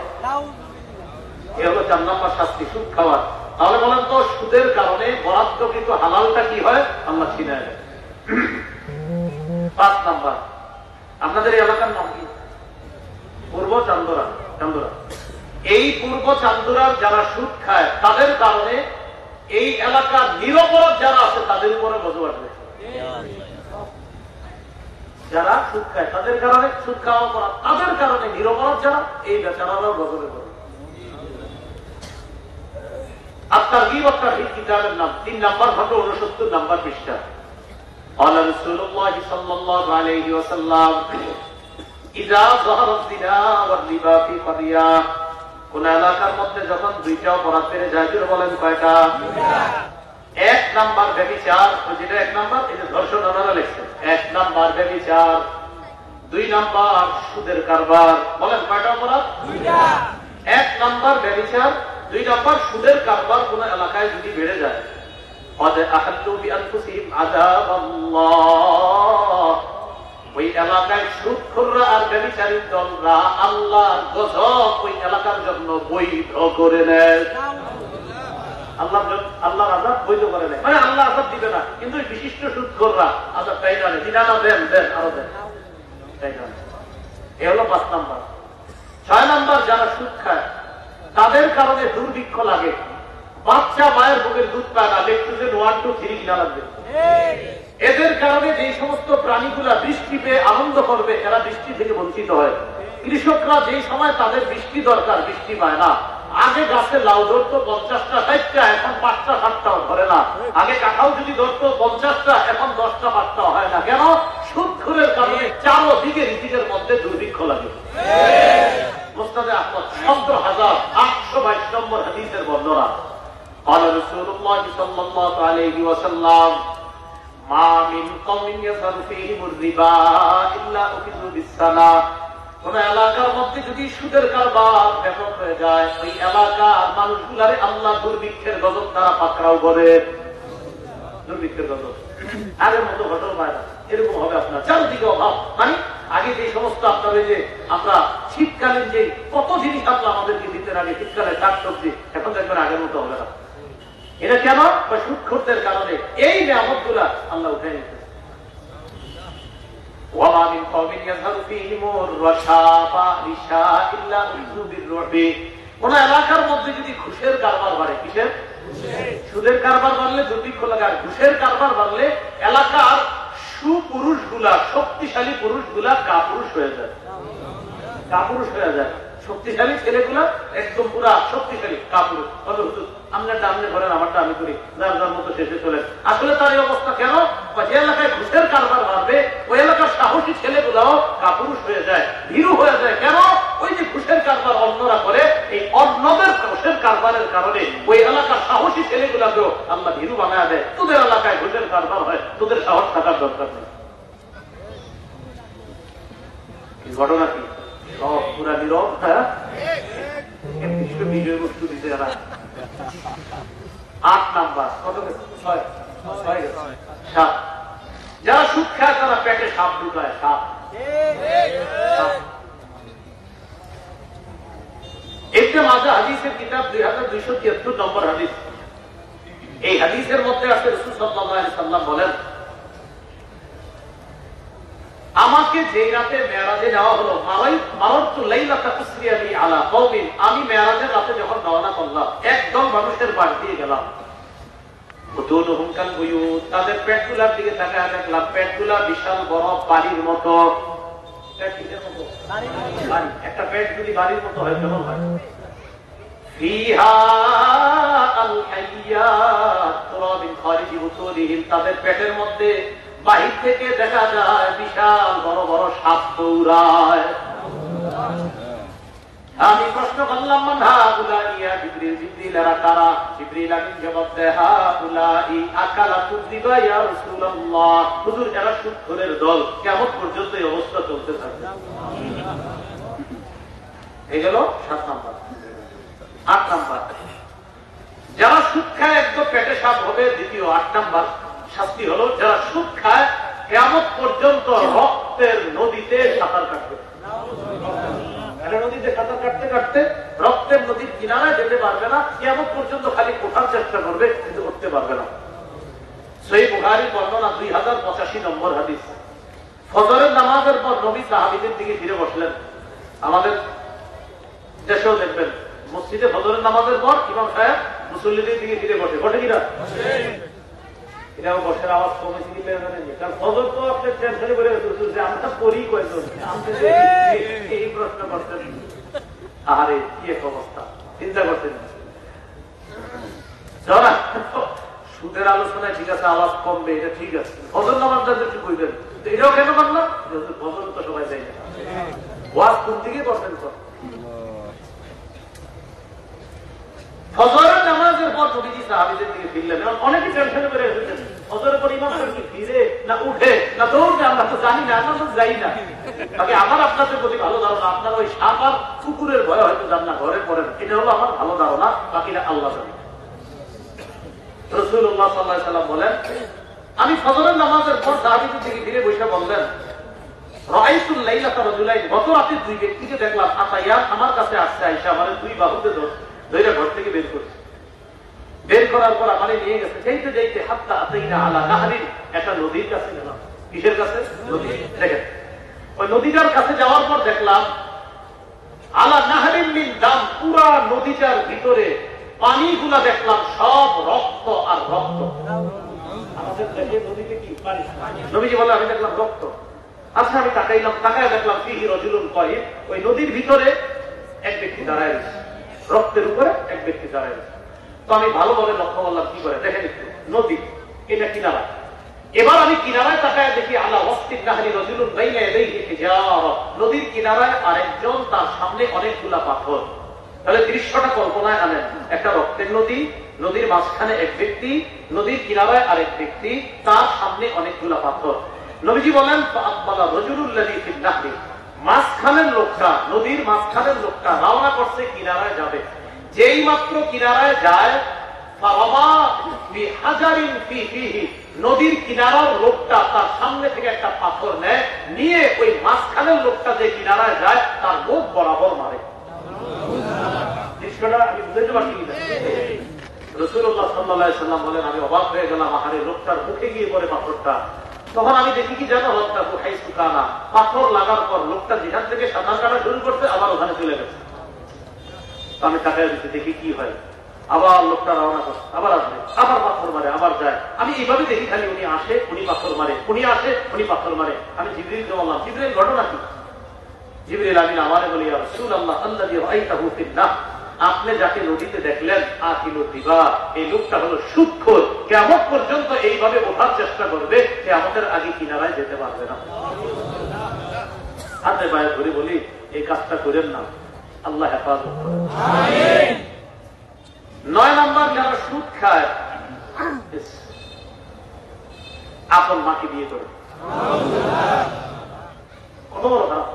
এ হলো 4 নম্বর শাস্তি, সুদ খাওয়ার। তাহলে বলেন তো, সুদের কারণে বরাদ্দকৃত হালালটা কি হয়? আল্লাহ ছিনিয়ে নেয়। 5 নম্বর, আপনাদের এই এলাকার নাম কি? পূর্ব চান্দুরা। চান্দুরা, এই পূর্ব চান্দুরার যারা সুদ খায়, তাদের কারণে এই এলাকার নিরপরাধ যারা আছে তাদের উপরে গজব আসবে। যারা সুদ খায় তাদের কারণে, সুদ খাওয়া করা তাদের কারণে নিরপরাধ যারা, এই বেচারারাও গজবে পড়ে। الترغيب والترهيب কিতাবের নাম, 3 নম্বর খন্ড, 69 নম্বর পৃষ্ঠা। قال رسول الله صلى الله عليه وسلم اذا ظهر الزنا والربا في قرية, কোন এলাকার মধ্যে যখন 2টা অপরাধ বেড়ে যায়, বলেন কয়টা? 1 নম্বর ব্যভিচার, যেটা 1 নম্বর, এই যে ধর্ষণ ওনারা লিখছেন, 1 নম্বর ব্যভিচার, 2 নম্বর সুদের কারবার। বলেন কয়টা অপরাধ? 1 নম্বর ব্যভিচার, 2 নম্বর সুদের কারবার কোন এলাকায় যদি বেড়ে যায়, ওই এলাকায় সুদখোররা আর ব্যভিচারী দলরা আল্লাহর গজব ওই এলাকার জন্য বৈধ করে নেয়। আল্লাহর আযাব বৈধ করে নেয়, মানে আল্লাহ আযাব দিবে না, কিন্তু বিশিষ্ট সুদখোররা আযাব তাই জানে, দিনা দেন দেন আরো দেন, তাই জানে। এ হলো 5 নম্বর। 6 নম্বর, যারা সুদ খায় তাদের কারণে দুর্ভিক্ষ লাগে, বাচ্চা মায়ের বুকের দুধ পায় না, লেকটুজেন 1, 2, 3 কিনা লাগবে। এদের কারণে যে সমস্ত প্রাণীগুলা বৃষ্টি পেয়ে আনন্দ করবে, এরা বৃষ্টি থেকে বঞ্চিত হয়। কৃষকরা যে সময় তাদের বৃষ্টি দরকার, বৃষ্টি পায় না। আগে গাছে লাউ ধরতো 50টা 60টা, এখন 5টা 7টাও ধরে না। আগে কাঁঠাল যদি ধরতো 50টা, এখন 10টা 5টা হয় না। কেন? সুদখোরের কারণে চারদিকে ঋতুদের মধ্যে দুর্ভিক্ষ লাগে। মুসনাদে আহমদ 17,822 নম্বর হাদিসের বর্ণনা। قال رسول الله صلى الله عليه وسلم ما من قوم يظهر فيهم الربا الا اخذوا بالسنه, কোন এলাকার মধ্যে যদি সুদের কারবার ব্যাপক হয়ে যায়, ওই এলাকার মানুষগুলারে আল্লাহ দুর্ভিক্ষের গজব দ্বারা পাকড়াও করে। দুর্ভিক্ষের গজব আগের মতো ঘটনা পায় না, এরকম হবে আপনার চারদিকে অভাব। মানে আগে যে সমস্ত আপনার ওই যে আমরা শীতকালীন যে কত জিনিস আল্লাহ আমাদেরকে দিতেন, আগে শীতকালে শাকসবজি, এখন দেখবেন আগের মতো হবে না। এটা কেন? সুদখোরদের কারণে এই নিয়ামত গুলা আল্লাহ উঠে নিতে। কোন এলাকার মধ্যে যদি ঘুষের কারবার বাড়ে, কিসের? সুদের কারবার বাড়লে দুর্ভিক্ষ লাগে, আর ঘুষের কারবার বাড়লে এলাকার সুপুরুষ গুলা, শক্তিশালী পুরুষ গুলা কাপুরুষ হয়ে যায়, কাপুরুষ হয়ে যায়। শক্তিশালী ছেলেগুলা একদম পুরা শক্তিশালী কাপড় আপনারটা আপনি করেন, আমারটা আমি করি, যার যার মতো শেষে চলেন। আসলে তার এই অবস্থা কেন? যে এলাকায় ঘুষের কারবার বাড়বে ওই এলাকার সাহসী ছেলেগুলাও কাপুরুষ হয়ে যায়, ভীরু হয়ে যায়। কেন? ওই যে ঘুষের কারবার অন্যরা করে, এই অন্যদের ঘুষের কারবারের কারণে ওই এলাকার সাহসী ছেলেগুলাকেও আল্লাহ ভীরু বানায় দেয়। তোদের এলাকায় ঘুষের কারবার হয়, তোদের সাহস থাকার দরকার নেই। ঘটনা কি? সব পুরা নীরব। বিষয়বস্তু দিতে যারা 8 নাম্বার কত গেছে? 6 7। যারা সুদ খায় তারা পেটে সাপ ঢুকায়। সাপ ইবনে মাজাহ হাদিসের কিতাব 2273 নম্বর হাদিস। এই হাদিসের মধ্যে আছে রাসূল সাল্লাল্লাহু আলাইহি সাল্লাম বলেন, আমাকে যে রাতে মেরাজে নেওয়া হলো, মারারতু লাইলাতা উসরিয়া বি আলা কওমিন, আমি মেরাজের রাতে যখন রওনা করলাম একদল মানুষের বাড়ি দিয়ে গেলাম। বুতুনহুম কাল বুয়ুত, তাদের পেটগুলার দিকে তাকায় দেখলাম পেটগুলা বিশাল বড় বাড়ির মতো। একটা পেট যদি বাড়ির মতো হয় কেমন হয়? ফিহা আল হাইয়াত তুরাবিন খারিজি বুতুনিহিম, তাদের পেটের মধ্যে বাহির থেকে দেখা যায় বিশাল বড় বড় সাপ দৌড়ায়। আমি প্রশ্ন করলাম, মান হাউলাই ইয়া জিবরিল, জিবরিল এরা কারা? জিবরিল আমিন জবাব দেয়, হাউলাই আকালাতুদ রিবা ইয়া রাসূলুল্লাহ, হুজুর এরা সুদখোরের দল, কিয়ামত পর্যন্ত এই অবস্থা চলতে থাকবে। এই গেল 7 নাম্বার। 8 নাম্বার, যারা সুদ খায় একদম পেটে সাপ হবে। দ্বিতীয় 8 নাম্বার শাস্তি হলো, যারা সুদ খায় কিয়ামত পর্যন্ত রক্তের নদীতে সাঁতার কাটবে। নদীতে সাঁতার কাটতে কাটতে রক্তের নদীর কিনারায় যেতে পারবে না, কিয়ামত পর্যন্ত খালি ওঠার চেষ্টা করবে কিন্তু উঠতে পারবে না। সহিহ বুখারীর বর্ণনা 2085 নম্বর হাদিস। ফজরের নামাজের পর নবী সাহাবীদের দিকে ফিরে বসলেন। আমাদের দেশেও দেখবেন মসজিদে ফজরের নামাজের পর ইমাম সাহেব মুসল্লিদের দিকে ফিরে বসে। বসে কিনা? এটাও বসের আওয়াজ কমেছে কি? কারণ ফজর তো আপনার টেনশনে করে যে আমরা করি কয়েকজন এই প্রশ্ন করতেন। আরে কি এক অবস্থা, চিন্তা করতেন। সুদের আলোচনায় ঠিক আছে আওয়াজ কমবে, এটা ঠিক আছে। ফজর নামাজটা একটু কইবেন, এটাও কেন করলাম? যেহেতু ফজর তো সবাই যাই না, ওয়াজ কোন দিকে করতেন? ফজরের নামাজের পর নবীজি সাহাবীদের দিকে ফিরলেন। অনেকে টেনশনে করে এসেছেন ফজরের পর ইমাম কি ফিরে না উঠে না দৌড়ে, আমরা তো জানি না, আমরা তো যাই না। বাকি আমার আপনাদের প্রতি ভালো ধারণা, আপনারা ওই সাপ আর কুকুরের ভয়ে হয়তো যান না, ঘরে পড়েন। এটা হলো আমার ভালো ধারণা, বাকিটা আল্লাহ জানে। রাসূলুল্লাহ সাল্লাল্লাহু আলাইহি ওয়াসাল্লাম বলেন, আমি ফজরের নামাজের পর সাহাবীদের দিকে ফিরে বসে বললেন, রাআইতুল লাইলাতা রাজুলাইন, গত রাতে 2 ব্যক্তিকে দেখলাম, আতাইয়া আমার কাছে আসছে, আয়েশা আমার 2 বাহুতে ধরে ঘর থেকে বের করছে। বের করার পর আমারে নিয়ে গেছে। যাইতে যাইতে হাত্তা আতাইনা আলা নাহরিন, একটা নদীর কাছে গেলাম। কিসের কাছে? নদী। দেখেন ওই নদীটার কাছে যাওয়ার পর দেখলাম আলা নাহরিন মিন দাম, পুরা নদীটার ভিতরে পানিগুলা দেখলাম সব রক্ত আর রক্ত। আমাদের দেশে নদীতে কি পানি? নবীজি বলে আমি দেখলাম রক্ত। আচ্ছা আমি তাকাইলাম, তাকায় দেখলাম ফিহি রাজুলুন কায়িম, ওই নদীর ভিতরে এক ব্যক্তি দাঁড়ায় রয়েছে, রক্তের উপরে এক ব্যক্তি দাঁড়ায় রয়েছে। তো আমি ভালোভাবে লক্ষ্য করলাম কি করে, দেখেন একটু নদী, এটা কিনারা। এবার আমি কিনারায় তাকায় দেখি আলা ওয়াসতিন নাহরি রাজুলুন বাইনা ইয়াদাইহি হিজারা, নদীর কিনারায় আরেকজন, তার সামনে অনেকগুলা পাথর। তাহলে দৃশ্যটা কল্পনায় আনেন, একটা রক্তের নদী, নদীর মাঝখানে এক ব্যক্তি, নদীর কিনারায় আরেক ব্যক্তি, তার সামনে অনেকগুলা পাথর। নবীজি বলেন, ফাআকবালা রাজুলুল্লাযী ফিন নাহরি, মাঝখানের লোকটা, নদীর মাঝখানের লোকটা রওনা করছে কিনারায় যাবে। যেই মাত্র কিনারায় যায়, ফারামা বিহাজারিন ফিহি, নদীর কিনারার লোকটা তার সামনে থেকে একটা পাথর নেয়, নিয়ে ওই মাঝখানের লোকটা যে কিনারায় যায় তার মুখ বরাবর মারে। দৃশ্যটা আমি বুঝতে পারছি কিনা? রাসূলুল্লাহ সাল্লাল্লাহু আলাইহি ওয়াসাল্লাম বলেন, আমি অবাক হয়ে গেলাম, আহারে লোকটার মুখে গিয়ে পড়ে পাথরটা। তখন আমি দেখি কি জানো, লোকটা কোথায় শুকানা, পাথর লাগার পর লোকটা যেখান থেকে সাঁতার কাটা শুরু করছে আবার ওখানে চলে গেছে। আমি তাকায় দিচ্ছি, দেখি কি হয়। আবার লোকটা রওনা করছে, আবার আসবে, আবার পাথর মারে, আবার যায়। আমি এইভাবে দেখি খালি উনি আসে, উনি পাথর মারে, উনি আসে, উনি পাথর মারে। আমি জিবরিলকে বললাম, জিবরিল ঘটনা কি? জিবরিল আমিন আমারে বলি, ইয়া রাসূলুল্লাহ আল্লাযী রাআইতাহু ফিন্নাহ, আপনি যাকে নদীতে দেখলেন আকিলু দিবা, এই লোকটা হলো সুদখোর, কিয়ামত পর্যন্ত এইভাবে ওঠার চেষ্টা করবে, কিয়ামতের আগে কিনারায় যেতে পারবে না। হাতে পায়ে ধরে বলি, এই কাজটা করেন না, আল্লাহ হেফাজত করেন। 9 নম্বর, যারা সুদ খায় আপন মাকে বিয়ে করে। কত বড় খারাপ।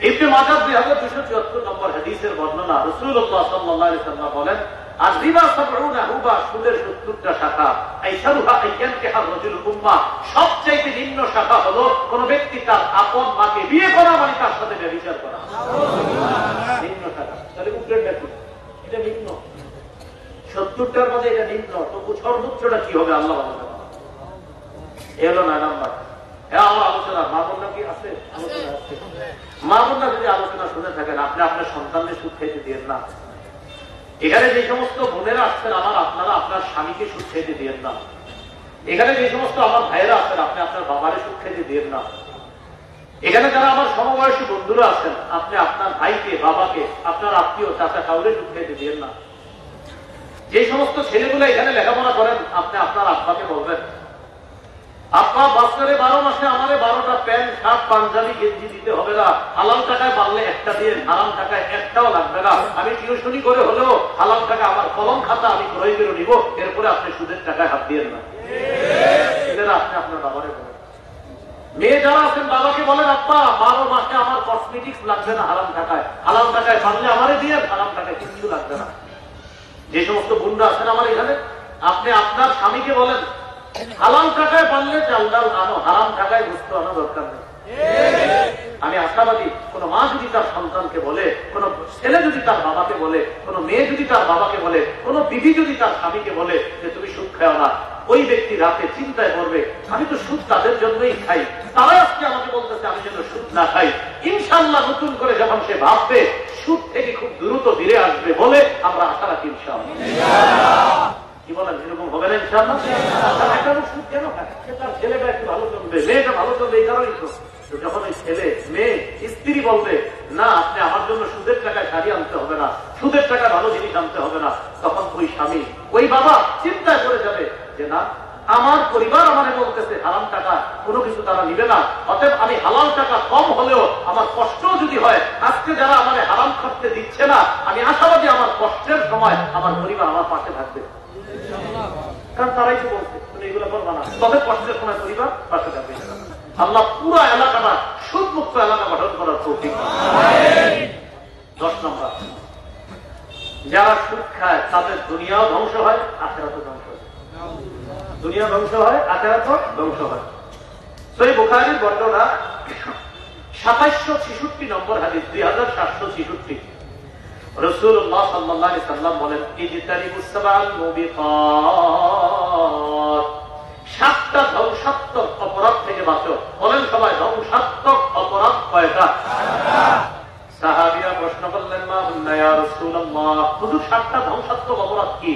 ইবনে মাজাহ 2274 নম্বর হাদিসের বর্ণনা, রাসূলুল্লাহ সাল্লাল্লাহু আলাইহি ওয়াসাল্লাম বলেন, আর রিবা 70 হুবা, সুদের 70টা শাখা, আইসারুহা আইয়ানকিহা রাজুল উম্মা, সবচেয়ে নিম্ন শাখা হলো কোন ব্যক্তি তার আপন মাকে বিয়ে করা, মানে তার সাথে ব্যভিচার করা। নিম্ন শাখা। তাহলে উপরেরটা কি? এটা নিম্ন। 70টার মধ্যে এটা নিম্ন, তো সর্বোচ্চটা কি হবে আল্লাহ ভালো জানেন। এলো 9 নাম্বার। আমার আলোচনা মা বোনরা কি আছে? আলোচনা আছে। মা বোনরা যদি আলোচনা শুনে থাকেন, আপনি আপনার সন্তানদের সুদ খাইতে দিয়েন না। এখানে যে সমস্ত বোনেরা আসছেন আমার, আপনারা আপনার স্বামীকে সুদ খাইতে দিয়েন না। এখানে যে সমস্ত আমার ভাইয়েরা আছেন, আপনি আপনার বাবারে সুদ খাইতে দিয়েন না। এখানে যারা আমার সমবয়সী বন্ধুরা আছেন, আপনি আপনার ভাইকে, বাবাকে, আপনার আত্মীয় চাচা কাউরে সুদ খাইতে দিয়েন না। যে সমস্ত ছেলেগুলো এখানে লেখাপড়া করেন, আপনি আপনার আব্বাকে বলবেন, আব্বা বছরে 12 মাসে আমারে 12টা প্যান্ট, শার্ট, পাঞ্জাবি, গেঞ্জি দিতে হবে না। হালাল টাকায় পারলে একটা দিয়ে, হারাম টাকায় একটাও লাগবে না। আমি টিউশনি করে হলেও হালাল টাকা আমার কলম খাতা আমি ক্রয় করে নিব, এরপরে আপনি সুদের টাকায় হাত দিয়েন না। এদের আপনি আপনার বাবারে বলেন। মেয়ে যারা আছেন, বাবাকে বলেন, আব্বা 12 মাসে আমার কসমেটিক্স লাগবে না হারাম টাকায়, হালাল টাকায় পারলে আমারে দিয়ে, হারাম টাকায় কিছু লাগবে না। যে সমস্ত বোনরা আছেন আমার এখানে, আপনি আপনার স্বামীকে বলেন, হালাল টাকায় পারলে চাল ডাল আনো, হারাম টাকায় গোস্ত আনো দরকার নেই। আমি আশাবাদী, কোন মা যদি তার সন্তানকে বলে, কোন ছেলে যদি তার বাবাকে বলে, কোন মেয়ে যদি তার বাবাকে বলে, কোন বিবি যদি তার স্বামীকে বলে যে তুমি সুদ খাও না, ওই ব্যক্তি রাতে চিন্তায় পড়বে, আমি তো সুদ তাদের জন্যই খাই, তারাই আজকে আমাকে বলতেছে আমি যেন সুদ না খাই। ইনশাআল্লাহ নতুন করে যখন সে ভাববে, সুদ থেকে খুব দ্রুত ফিরে আসবে বলে আমরা আশা রাখি ইনশাআল্লাহ। কি বলেন, এরকম হবে না ইনশাআল্লাহ? একটা সুদ কেন খায়? তার ছেলেটা একটু ভালো চলবে, মেয়েটা ভালো চলবে, এই কারণেই তো। যখন ওই ছেলে, মেয়ে, স্ত্রী বলবে না আপনি আমার জন্য সুদের টাকায় শাড়ি আনতে হবে না, সুদের টাকা ভালো জিনিস আনতে হবে না, তখন ওই স্বামী, ওই বাবা চিন্তায় করে যাবে যে না, আমার পরিবার আমাকে বলতেছে হারাম টাকা কোনো কিছু তারা নিবে না, অতএব আমি হালাল টাকা কম হলেও আমার কষ্ট যদি হয়, আজকে যারা আমার হারাম খাটতে দিচ্ছে না, আমি আশাবাদী আমার কষ্টের সময় আমার পরিবার আমার পাশে থাকবে। কারণ তারাই তো বলছে তুমি এগুলো করবা না, তবে কষ্টের সময় পরিবার পাশে থাকবে। আল্লাহ পুরো এলাকাটা সুদমুক্ত এলাকা গঠন করার তৌফিক। 10 নম্বর, যারা সুদ খায় তাদের দুনিয়াও ধ্বংস হয়, আখিরাতও ধ্বংস হয়। দুনিয়া ধ্বংস হয়, আখিরাতও ধ্বংস হয়। সহিহ বুখারীর বর্ণনা 2766 নম্বর হাদিস, 2766। রাসূলুল্লাহ সাল্লাল্লাহু আলাইহি সাল্লাম বলেন, ইজতানিবুস সাবাল মুবিকাত, 7টা ধ্বংসাত্মক অপরাধ থেকে বাঁচো। বলেন সবাই, ধ্বংসাত্মক অপরাধ কয়টা? সাহাবীরা প্রশ্ন করলেন, মা হুন্না ইয়া রাসূলুল্লাহ, হুজুর 7টা ধ্বংসাত্মক অপরাধ কি?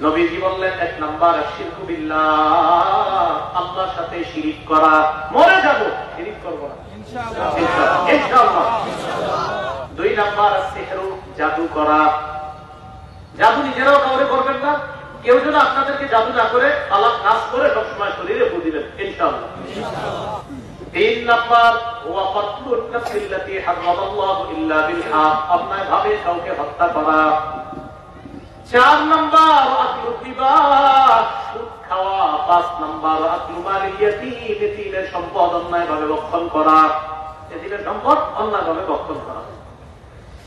নবীজি বললেন, 1 নাম্বার শিরকু বিল্লাহ, আল্লাহর সাথে শিরিক করা। মরে যাব, শিরিক করব না ইনশাআল্লাহ। 2 নাম্বার সিহরু, জাদু করা। জাদু নিজেরাও কাউরে করবেন না, কেউ যেন আপনাদেরকে জাদু না করে, আলাপ কাজ করে সবসময় শরীরে ফু দিবেন ইনশাআল্লাহ। 3 নাম্বার ওয়া কতলুন নাফসিল্লাতী হারামাল্লাহু ইল্লা বিল হক, অন্যায় ভাবে কাউকে হত্যা করা। 4 নাম্বার আকলু রিবা, সুদ খাওয়া। 5 নাম্বার আকলু মালিল ইয়াতীম, এতিমের সম্পদ অন্যায় ভাবে ভক্ষণ করা, এতিমের সম্পদ অন্যায় ভাবে ভক্ষণ করা।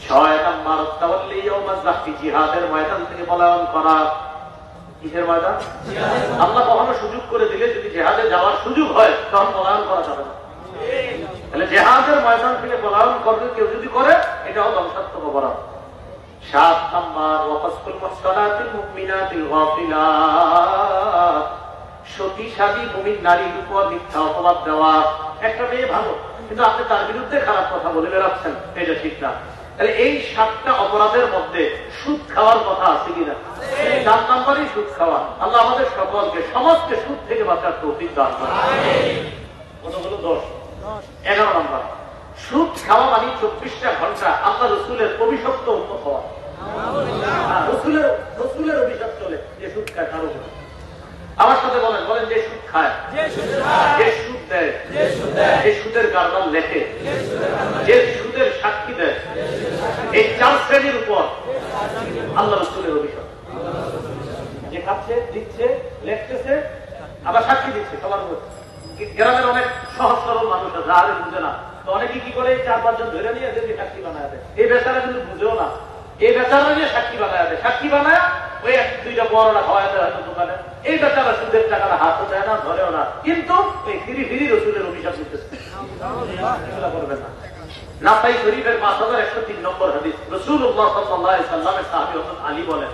6 নাম্বার তাওয়াল্লি ইয়াউমাজ যাহফি, জিহাদের ময়দান থেকে পলায়ন করা। কিসের ময়দান? আল্লাহ কখনো সুযোগ করে দিলে যদি জিহাদে যাওয়ার সুযোগ হয়, তখন পলায়ন করা যাবে না। তাহলে জিহাদের ময়দান থেকে পলায়ন করবে কেউ যদি করে, এটাও ধ্বংসাত্মক অপরাধ। 7 নাম্বার ওয়াকাসফুল মুহসানাতিল মুমিনাতিল গাফিলাত, সতীসাধী মুমিন নারীর উপর মিথ্যা অপবাদ দেওয়া। একটা মেয়ে ভালো, কিন্তু আপনি তার বিরুদ্ধে খারাপ কথা বলে বেড়াচ্ছেন, এটা ঠিক না। তাহলে এই 7টা অপরাধের মধ্যে সুদ খাওয়ার কথা আছে কিনা? 4 নাম্বারই সুদ খাওয়া। আল্লাহ আমাদের সকলকে, সমাজকে সুদ থেকে বাঁচার তৌফিক দান করেন। কত হলো? 10। 11 নম্বর, সুদ খাওয়া মানে 24টা ঘন্টা আল্লাহ রসুলের অভিশপ্ত উন্মত হওয়া। রসুলের অভিশাপ চলে যে সুদ খায় তার উপর। আমার সাথে বলেন বলেন, যে সুদ খায়, যে সুদ দেয়, যে সুদের কারবার লেখে, যে সুদের সাক্ষী দেয়, এই 4 শ্রেণীর উপর আল্লাহ রসুলের অভিশাপ। যে খাচ্ছে, দিচ্ছে, লেখতেছে, আবার সাক্ষী দিচ্ছে সবার উপর। গ্রামের অনেক সহজ সরল মানুষ আছে, আরে বুঝে না, তো অনেকে কি করে 4-5 জন ধরে নিয়ে এদেরকে সাক্ষী বানায় দেয়। এই বেচারা কিন্তু বুঝেও না, এই বেচারা নিয়ে সাক্ষী বানায় দেয়। সাক্ষী বানায় ওই 1-2টা বড়রা খাওয়ায় দেয় হয়তো দোকানে। এই বেচারা সুদের টাকাটা হাতও দেয় না, ধরেও না, কিন্তু এই ফিরি রসুলের অভিশাপ দিতেছে। এগুলা করবেন না। নাসাই শরীফের 5103 নম্বর হাদিস, রাসূলুল্লাহ সাল্লাল্লাহু আলাইহি ওয়াসাল্লামের সাহাবী হযরত আলী বলেন,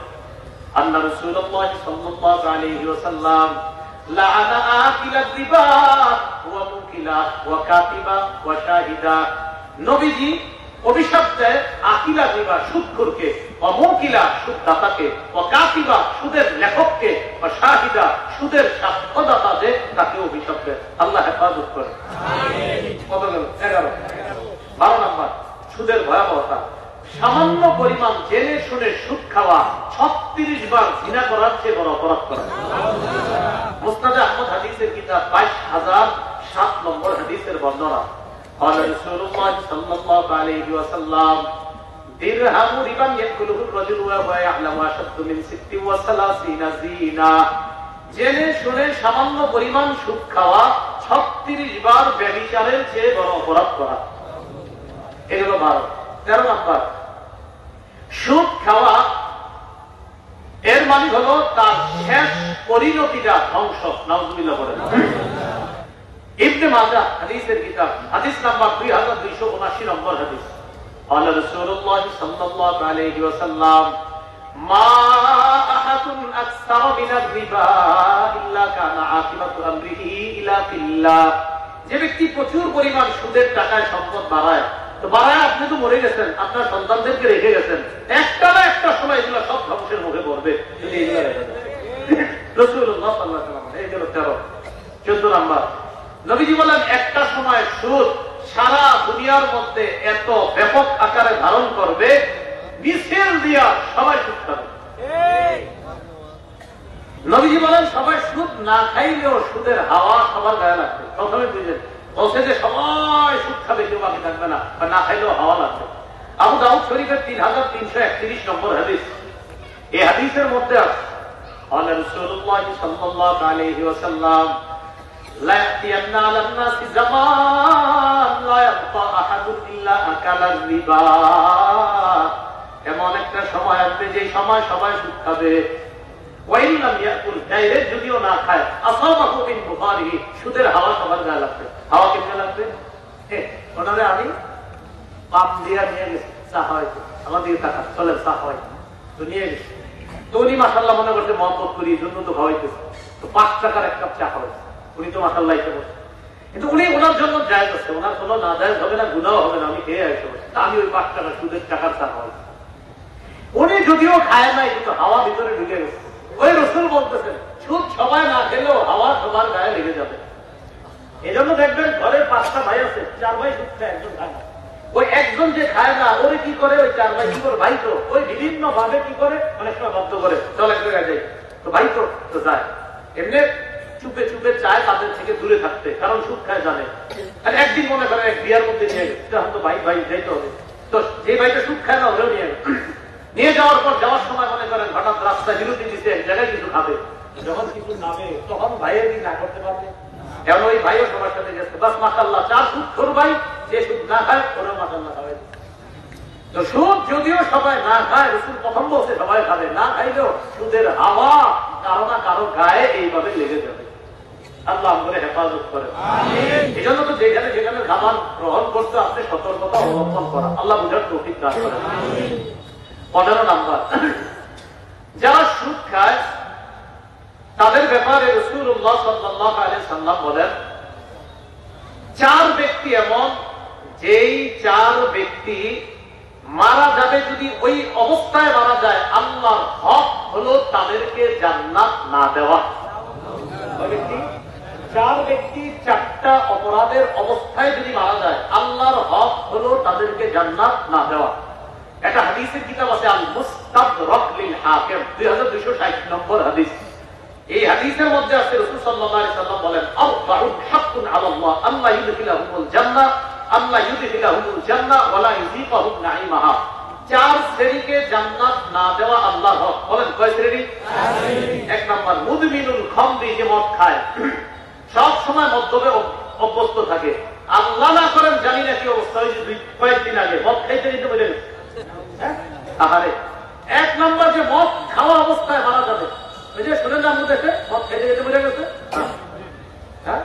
আন্না রাসূলুল্লাহ সাল্লাল্লাহু আলাইহি ওয়াসাল্লাম লাআনা আকিলাত রিবা ওয়া মুকিলা ওয়া কাতিবা ওয়া শাহিদা। নবীজি অভিশাপ দেয় আকিলা রিবা সুদখোরকে, ওয়া মুকিলা সুদদাতাকে, ওয়া কাতিবা সুদের লেখককে, ওয়া শাহিদা সুদের সাক্ষ্যদাতা যে তাকে অভিশাপ দেয়। আল্লাহ হেফাজত করে। আমিন। কত গেল? 11। 12 নম্বর, সুদের ভয়াবহতা। সামান্য পরিমাণ জেনে শুনে সুদ খাওয়া 36 বার জিনা করার চেয়ে বড় অপরাধ করা। মুসনাদ আহমদ হাদিসের কিতাব 22007 নম্বর হাদিসের বর্ণনা, قال رسول الله صلى الله عليه وسلم درهم ربا يأكله الرجل وهو يعلم أشد من 36 زنا। জেনে শুনে সামান্য পরিমাণ সুদ খাওয়া 36 বার ব্যভিচারের চেয়ে বড় অপরাধ করা। এগুলো 12। 13 নম্বর, সুদ খাওয়া এর মানে হলো তার শেষ পরিণতিটা ধ্বংস। নাউযুবিল্লাহ বলেন। ইবনে মাজাহ হাদিসের কিতাব, হাদিস নাম্বার 2279 নম্বর হাদিস, قال رسول الله صلى الله عليه وسلم ما أحد أكثر من الربا إلا كان عاقبة أمره إلى الله। যে ব্যক্তি প্রচুর পরিমাণ সুদের টাকায় সম্পদ বাড়ায়, তো বাড়ায় আপনি তো মরে গেছেন, আপনার সন্তানদেরকে রেখে গেছেন, একটা না একটা সময় এগুলো সব ধ্বংসের মুখে পড়বে যদি এগুলো রেখে দেন। রাসূলুল্লাহ সাল্লাল্লাহু আলাইহি ওয়াসাল্লাম। এই হলো 13। 14 নম্বর, নবীজি বলেন একটা সময় সুদ সারা দুনিয়ার মধ্যে এত ব্যাপক আকারে ধারণ করবে, মিছিল দিয়া সবাই সুদ খাবে। নবীজি বলেন সবাই সুদ না খাইলেও সুদের হাওয়া সবার গায়ে লাগবে। প্রথমে বুঝলেন বলছে যে সবাই সুদ খাবে, কেউ বাকি থাকবে না, বা না খাইলেও হাওয়া লাগবে। আবু দাউদ শরীফের 3331 নম্বর হাদিস, এই হাদিসের মধ্যে আছে, قال رسول الله صلى الله عليه وسلم لا يأتين على الناس زمان لا يبقى أحد إلا أكل الربا। এমন একটা সময় আসবে যে সময় সবাই সুদ খাবে। ওয়াইন লাম ইয়াকুল, ডাইরেক্ট যদিও না খায়, আসাবাহু মিন বুখারিহি, সুদের হাওয়া সবার গায়ে লাগবে। হাওয়া কেমনে লাগবে? ওনারে আমি পাম দিয়া নিয়ে গেছি, চা হয়তো আমাদের টাকা চলে চা হয় তো নিয়ে গেছি, তো উনি মাশাআল্লাহ মনে করতে মহব্বত করি জন্য তো খাওয়াইতেছে, তো 5 টাকার এক কাপ চা খাওয়াইছে, উনি তো মাশাআল্লাহ এসে বসে, কিন্তু উনি ওনার জন্য জায়েজ আছে, ওনার কোনো না জায়েজ হবে না, গুনাহও হবে না, আমি খেয়ে এসে বসে, আমি ওই 5 টাকা সুদের টাকার চা খাওয়াইছি। উনি যদিও খায় নাই, কিন্তু হাওয়া ভিতরে ঢুকে গেছে। ওই রাসূল বলতেছেন সুদ সবাই না খেলেও হাওয়া সবার গায়ে লেগে যাবে। এই জন্য দেখবেন ঘরের 5টা ভাই আছে, 4 ভাই সুদ খায়, একজন খায় না। ওই একজন যে খায় না ওরে কি করে, ওই 4 ভাই কি করে, ভাই তো ওই বিভিন্ন ভাবে কি করে, অনেক সময় বদ্ধ করে চল এক জায়গায় যাই, তো ভাই তো যায়, এমনি চুপে চুপে চায় তাদের থেকে দূরে থাকতে, কারণ সুদ খায় জানে। আর একদিন মনে করে এক বিয়ার মধ্যে নিয়ে গেছে, তখন তো ভাই যাইতে হবে, তো যে ভাইটা সুদ খায় না ওরেও নিয়ে যাওয়ার পর যাওয়ার সময় মনে করেন হঠাৎ রাস্তা বিরতি দিচ্ছে, এক জায়গায় কিছু খাবে, যখন কিছু নামে তখন ভাইয়ের কি না করতে পারবে, কেন ওই ভাইও সবার সাথে গেছে, বাস মাশাআল্লাহ 4 সুদ খোর ভাই, যে সুদ না খায় ওরা মাশাআল্লাহ খাবে। তো সুদ যদিও সবাই না খায়, রাসূল প্রথম বলছে সবাই খাবে, না খাইলেও সুদের হাওয়া কারো না কারো গায়ে এইভাবে লেগে যাবে। আল্লাহ আমাদের হেফাজত করে। এই জন্য তো যেখানে খাবার গ্রহণ করতে আপনি সতর্কতা অবলম্বন করা, আল্লাহ বুঝার তৌফিক দান করেন। 15 নাম্বার, যারা সুদ খায় তাদের ব্যাপারে রাসূলুল্লাহ সাল্লাল্লাহু আলাইহি ওয়াসাল্লাম বলেন 4 ব্যক্তি এমন, যেই 4 ব্যক্তি মারা যাবে, যদি ওই অবস্থায় মারা যায় আল্লাহর হক হলো তাদেরকে জান্নাত না দেওয়া। 4 ব্যক্তি ব্যক্তি 4টা অপরাধের অবস্থায় যদি মারা যায়, আল্লাহর হক হলো তাদেরকে জান্নাত না দেওয়া। একটা হাদিসের কিতাব আছে আল মুস্তাদরাক লিল হাকিম, 2260 নম্বর হাদিস। এই হাদিসের মধ্যে আছে রাসূল সাল্লাল্লাহু আলাইহি সাল্লাম বলেন, আরবাউন হাক্কুন আলাল্লাহ আল্লাহ ইউদখিলাহুমুল জান্নাহ আল্লাহ ইউদখিলাহুমুল জান্নাহ ওয়া লা ইউযিকাহুম নাঈমাহা। 4 শ্রেণীকে জান্নাত না দেওয়া আল্লাহর হক। বলেন কয় শ্রেণী? 1 নাম্বার মুদমিনুল খামরি, যে মদ খায়, সব সময় মদ্যপে অভ্যস্ত থাকে। আল্লাহ না করেন জানি না কি অবস্থা হয়েছে, কয়েকদিন আগে মদ খাইতে নিতে বলে আহারে। 1 নাম্বার যে মদ খাওয়া অবস্থায় মারা যাবে, ওই যে শুনেন না দেখে মদ খাইতে যেতে বলে গেছে। হ্যাঁ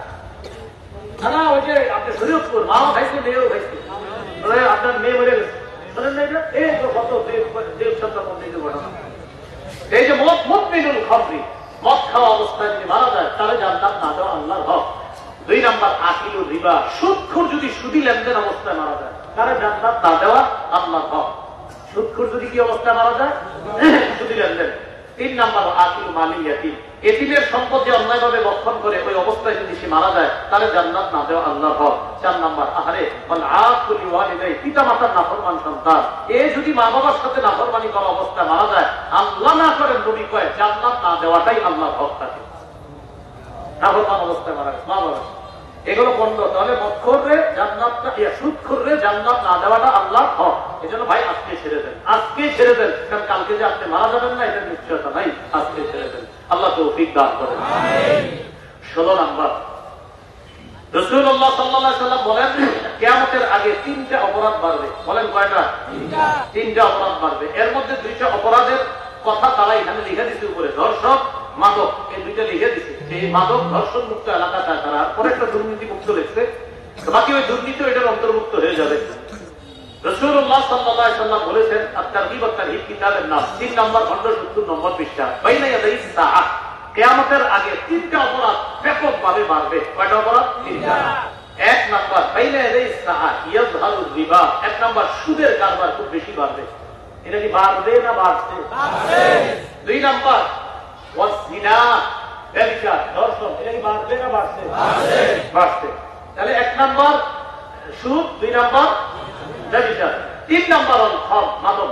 না, ওই যে আপনি শরীয়তপুর মাও খাইছে, মেয়েও খাইছে, আপনার মেয়ে মরে গেছে, শোনেন না এটা? এই তো কত দেব সন্তান মন্দিরের ঘটনা। এই যে মুদমিনুল খামরি, মদ খাওয়া অবস্থায় যদি মারা যায়, তাহলে জান্নাত না দেওয়া আল্লাহর হক। 2 নাম্বার আকিলুর রিবা, সুদখোর যদি সুদি লেনদেন অবস্থায় মারা যায়, তাহলে জান্নাত না দেওয়া আল্লাহর হক। সুদখোর যদি কি অবস্থায় মারা যায়? সুদি লেনদেন। 3 নাম্বার আকিলু মালিল ইয়াতীম, এতিমের সম্পদ যে অন্যায়ভাবে বক্ষণ করে, ওই অবস্থায় যদি সে মারা যায়, তাহলে জান্নাত না দেওয়া আল্লাহর হক। 4 নাম্বার আহারে ওয়াল আকুল লিওয়ালিদাই, পিতা মাতার নাফরমান সন্তান, এ যদি মা বাবার সাথে নাফরমানি করা অবস্থায় মারা যায়, আল্লাহ না করেন নবী কয় জান্নাত না দেওয়াটাই আল্লাহর হক থাকে। নাফরমান অবস্থায় মারা গেছে মা বাবা, এগুলো বন্ধ। তাহলে মদখোররে জান্নাতটা, সুদখোররে জান্নাত না দেওয়াটা আল্লাহর হক। এজন্য ভাই আজকে ছেড়ে দেন, আজকে ছেড়ে দেন, কারণ কালকে যে আপনি মারা যাবেন না এটার নিশ্চয়তা নাই। আজকে ছেড়ে দেন, আল্লাহ তৌফিক দান করেন। 16 নাম্বার রাসূলুল্লাহ সাল্লাল্লাহু আলাইহি ওয়াসাল্লাম বলেন, কিয়ামতের আগে 3টা অপরাধ বাড়বে। বলেন কয়টা? 3টা অপরাধ বাড়বে। এর মধ্যে 2টা অপরাধের কথা তারা এখানে লিখে দিচ্ছে উপরে, ধর্ষণ, মাদক, এই 2টা লিখে দিচ্ছে। এই মাদক ধর্ষণ মুক্ত এলাকাটা তারা, পরে একটা দুর্নীতি মুক্ত লিখছে, বাকি ওই দুর্নীতি এটার অন্তর্ভুক্ত হয়ে যাবে। রাসূলুল্লাহ সাল্লাল্লাহু আলাইহি ওয়াসাল্লাম বলেছেন, আত-তারগীব ওয়াত-তারহীব কিতাবের নাম, 3 নম্বর খণ্ড 70 নম্বর পৃষ্ঠা, বাইনা ইয়াদাইস সাআ, কিয়ামতের আগে 3টা অপরাধ ব্যাপকভাবে বাড়বে। কয়টা অপরাধ? 3টা। 1 নাম্বার বাইনা ইয়াদাইস সাআ ইয়াযহারুর রিবা, 1 নাম্বার সুদের কারবার খুব বেশি বাড়বে। এটা কি বাড়বে না বাড়ছে? বাড়বে। 2 নাম্বার ওয়াস-জিনা, ব্যভিচার, ধর্ষণ, এটা কি বাড়বে না বাড়ছে? বাড়ছে। বাড়ছে। তাহলে 1 নাম্বার সুদ, 2 নাম্বার ব্যভিচার, 3 নাম্বার হল মাদক।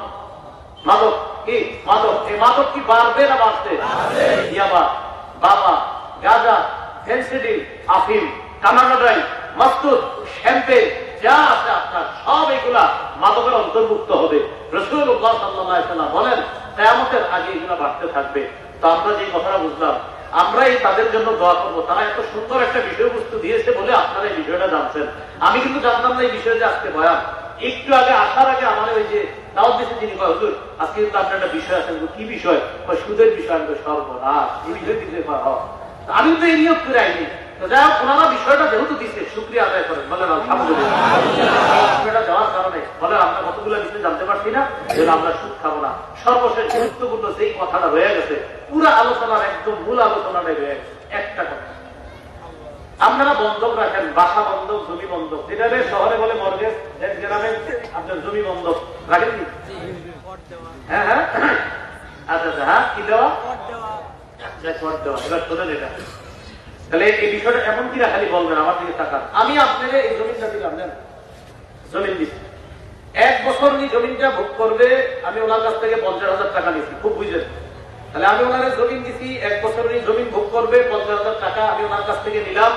মাদক কি? মাদক। এই মাদক কি বাড়বে না বাড়ছে? বাড়ছে। ইয়াবা, বাবা, গাঁজা, ফেন্সিডিল, আফিম, কানাডাই, মাস্তুদ, শ্যাম্পেন, যা আছে আপনার সব এগুলা মাদকের অন্তর্ভুক্ত হবে। রাসূলুল্লাহ সাল্লাল্লাহু আলাইহি ওয়াসাল্লাম বলেন, কিয়ামতের আগে এগুলা বাড়তে থাকবে। তো আমরা যে কথাটা বুঝলাম, আমরাই তাদের জন্য দোয়া করবো। তারা এত সুন্দর একটা বিষয়বস্তু দিয়েছে বলে আপনারা এই বিষয়টা জানছেন। আমি কিন্তু জানতাম না এই বিষয়টা আজকে বয়ান। একটু আগে আসার আগে আমার ওই যে দাওয়াত দিয়েছে তিনি, হুজুর আজকে কিন্তু আপনার একটা বিষয় আছে। কি বিষয়? সুদের বিষয়। আমি সর্বনাশ, এই বিষয় দিতে আমি তো এই নিয়োগ করে আইনি। তো যাই হোক, ওনারা বিষয়টা যেহেতু দিচ্ছে, শুকরিয়া আদায় করেন, বলেন আলহামদুলিল্লাহ। যাওয়ার কারণে বলে আমরা কতগুলো বিষয় জানতে পারছি না, যেন আমরা সুদ খাবো না। সর্বশেষ গুরুত্বপূর্ণ যেই কথাটা রয়ে গেছে, পুরো আলোচনার একদম মূল আলোচনাটাই রয়ে গেছে। একটা কথা, আপনারা বন্ধক রাখেন, বাসা বন্ধক, জমি বন্ধক, যেটা শহরে বলে মর্গেজ, গ্রামে আপনার জমি বন্ধক রাখেন কি? হ্যাঁ হ্যাঁ, আচ্ছা আচ্ছা, হ্যাঁ কি দেওয়া? এবার শোনেন এটা। তাহলে এই বিষয়টা এমন কিনা খালি বলবেন, আমার দিকে তাকান। আমি আপনাদের এই জমিনটা দিলাম, জমিন দিচ্ছি, 1 বছর উনি জমিনটা ভোগ করবে। আমি ওনার কাছ থেকে 50,000 টাকা নিচ্ছি, খুব বুঝলেন? তাহলে আমি ওনার জমিন দিচ্ছি, 1 বছর উনি জমিন ভোগ করবে, 50,000 টাকা আমি ওনার কাছ থেকে নিলাম,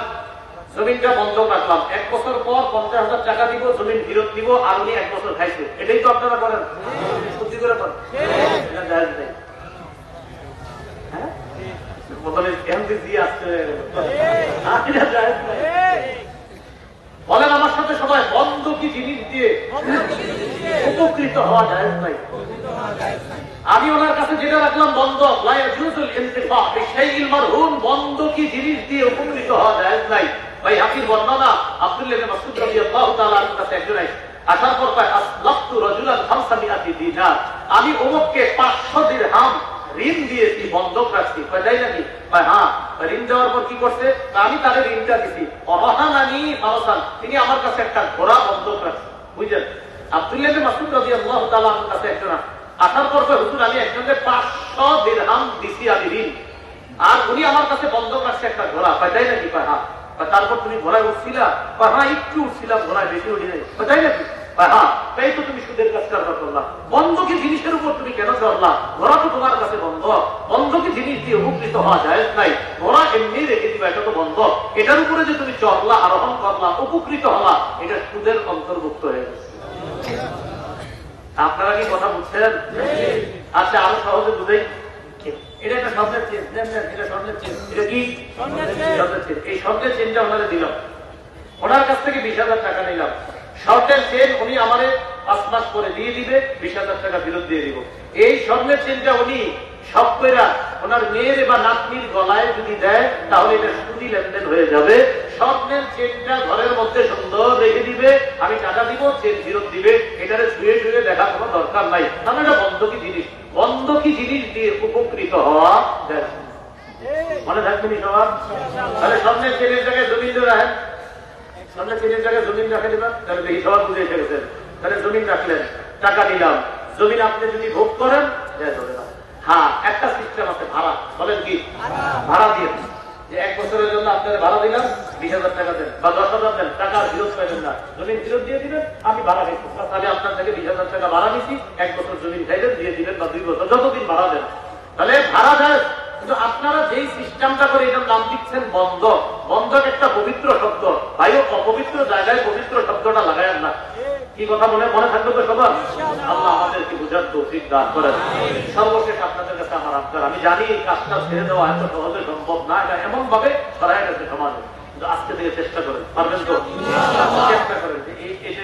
জমিনটা বন্ধক রাখলাম। 1 বছর পর 50,000 টাকা দিব, জমিন ফেরত দিব, আর উনি 1 বছর খাইছে। এটাই তো আপনারা করেন, সত্যি করে করেন। এটা জায়েজ নেই। হ্যাঁ, বলেন আমার সাথে সবাই, বন্ধকি জিনিস দিয়ে উপকৃত হওয়া যায় নাই। আমি ওনার কাছে যেটা রাখলাম বন্ধক, বন্ধকি জিনিস দিয়ে উপকৃত হওয়া যায় নাই। ভাই হাফিজ বর্ণনা, আব্দুল্লাহ ইবনে মাসউদ রাদিয়াল্লাহু তাআলা আনহু কাছে একজন আসার পর কয়, আসলাফতু রাজুলান 500 দিনার, আমি অমুককে 500 দিরহাম ঋণ দিয়েছি, বন্ধক রাখছি। তাই নাকি? হ্যাঁ। ঋণ দেওয়ার পর কি করছে? আমি তাদের ঋণটা দিচ্ছি। অরহানানি ফারসান, তিনি আমার কাছে একটা ঘোড়া বন্ধক রাখছে। বুঝলেন? আব্দুল্লাহ ইবনে মাসউদ রাদিয়াল্লাহু তাআলা আনহু কাছে একজন আসার পর হুজুর আমি একজনকে 500 দিরহাম দিছি আমি ঋণ, আর উনি আমার কাছে বন্ধক রাখছে একটা ঘোড়া। তাই নাকি? হ্যাঁ। তারপর তুমি ঘোড়ায় উঠছিলা? হ্যাঁ একটু উঠছিলাম, ঘোড়ায় বেশি উঠি নাই। তাই নাকি? হ্যাঁ, তাই তো তুমি সুদের কাজ কারবার করলা। বন্ধকি জিনিসের উপর তুমি কেন চড়লা? ঘোড়া তো তোমার কাছে বন্ধ। বন্ধকি জিনিস দিয়ে উপকৃত হওয়া যায় নাই, ঘোড়া এমনি রেখে দিবা, এটা তো বন্ধ। এটার উপরে যে তুমি চড়লা, আরোহণ করলা, উপকৃত হলা, এটা সুদের অন্তর্ভুক্ত হয়ে গেছে। আপনারা কি কথা বুঝছেন? আচ্ছা, আরো সহজে বুঝাই। এটা একটা স্বর্ণের চেন, এটা স্বর্ণের চেন। এটা কি স্বর্ণের চেন? এই স্বর্ণের চেনটা ওনারা দিলাম, ওনার কাছ থেকে 20,000 টাকা নিলাম। স্বর্ণের চেন উনি আমারে 5 মাস করে দিয়ে দিবে, 20,000 টাকা ফেরত দিয়ে দিব। এই স্বর্ণের চেনটা উনি সব করে ওনার মেয়ের বা নাতনির গলায় যদি দেয়, তাহলে এটা সুদি লেনদেন হয়ে যাবে। স্বর্ণের চেনটা ঘরের মধ্যে সুন্দর রেখে দিবে, আমি টাকা দিব, চেন ফেরত দিবে। এটারে শুয়ে শুয়ে দেখা কোনো দরকার নাই, কারণ এটা বন্ধকি জিনিস। বন্ধকি জিনিস দিয়ে উপকৃত হওয়া যায়। মনে থাকবেনি সবার? তাহলে স্বর্ণের চেনের জায়গায় জমিন রাখেন, স্বর্ণের চেনের জায়গায় জমিন রাখে দেবেন, তাহলে দেখি সবার বুঝে এসে গেছেন। তাহলে জমিন রাখলেন, টাকা দিলাম, জমিন আপনি যদি ভোগ করেন ধরে না। হ্যাঁ, একটা সিস্টেম আছে, ভাড়া। বলেন কি? ভাড়া দিয়ে যে 1 বছরের জন্য আপনার ভাড়া দিলাম, 20,000 টাকা দেন বা 10,000 দেন, টাকা ফেরত পাইবেন না, জমিন ফেরত দিয়ে দিবেন, আমি ভাড়া দিচ্ছি। তাহলে আপনার থেকে 20,000 টাকা ভাড়া দিচ্ছি, 1 বছর জমিন খাইবেন, দিয়ে দিবেন, বা 2 বছর, যতদিন ভাড়া দেন। তাহলে ভাড়া দেয়। কিন্তু আপনারা যেই সিস্টেমটা করে এটার নাম দিচ্ছেন বন্ধক। বন্ধক একটা পবিত্র শব্দ, ভাইও অপবিত্র জায়গায় পবিত্র শব্দটা লাগায়েন না। কি কথা মনে থাকবে তো সবার? আল্লাহ আমাদেরকে বুঝার তৌফিক দান করেন। সর্বশেষ আপনাদের কাছে আমার আবদার, আমি জানি এই কাজটা ছেড়ে দেওয়া এত সহজে সম্ভব না, এটা এমন ভাবে ছড়ায় গেছে সমাজে, কিন্তু আজকে থেকে চেষ্টা করেন, পারবেন তো? চেষ্টা করেন যে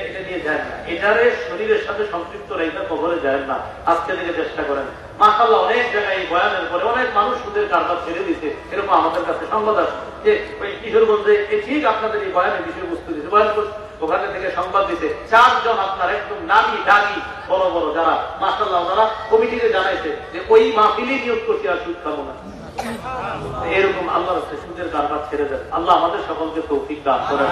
এটা নিয়ে যায় না, এটারে শরীরের সাথে সম্পৃক্ত রেখে কবরে যায় না। আজকে থেকে চেষ্টা করেন। মাশাআল্লাহ, অনেক জায়গায় এই বয়ানের পরে অনেক মানুষ সুদের কারবার ছেড়ে দিতে, এরকম আমাদের কাছে সংবাদ আসে যে ওই কিশোরগঞ্জে ঠিক আপনাদের এই বয়ানের বিষয়বস্তু দিতে, বয়ান ওখানে থেকে সংবাদ দিতে 4 জন আপনার একদম নামি দাগি বড় বড় যারা, মাশাআল্লাহ, ওনারা কমিটিতে জানাইছে যে ওই মাহফিলই নিয়োগ করতে আর সুদ খাবো না। এরকম আল্লাহর সুদের কারবার ছেড়ে দেন। আল্লাহ আমাদের সকলকে তৌফিক দান করেন।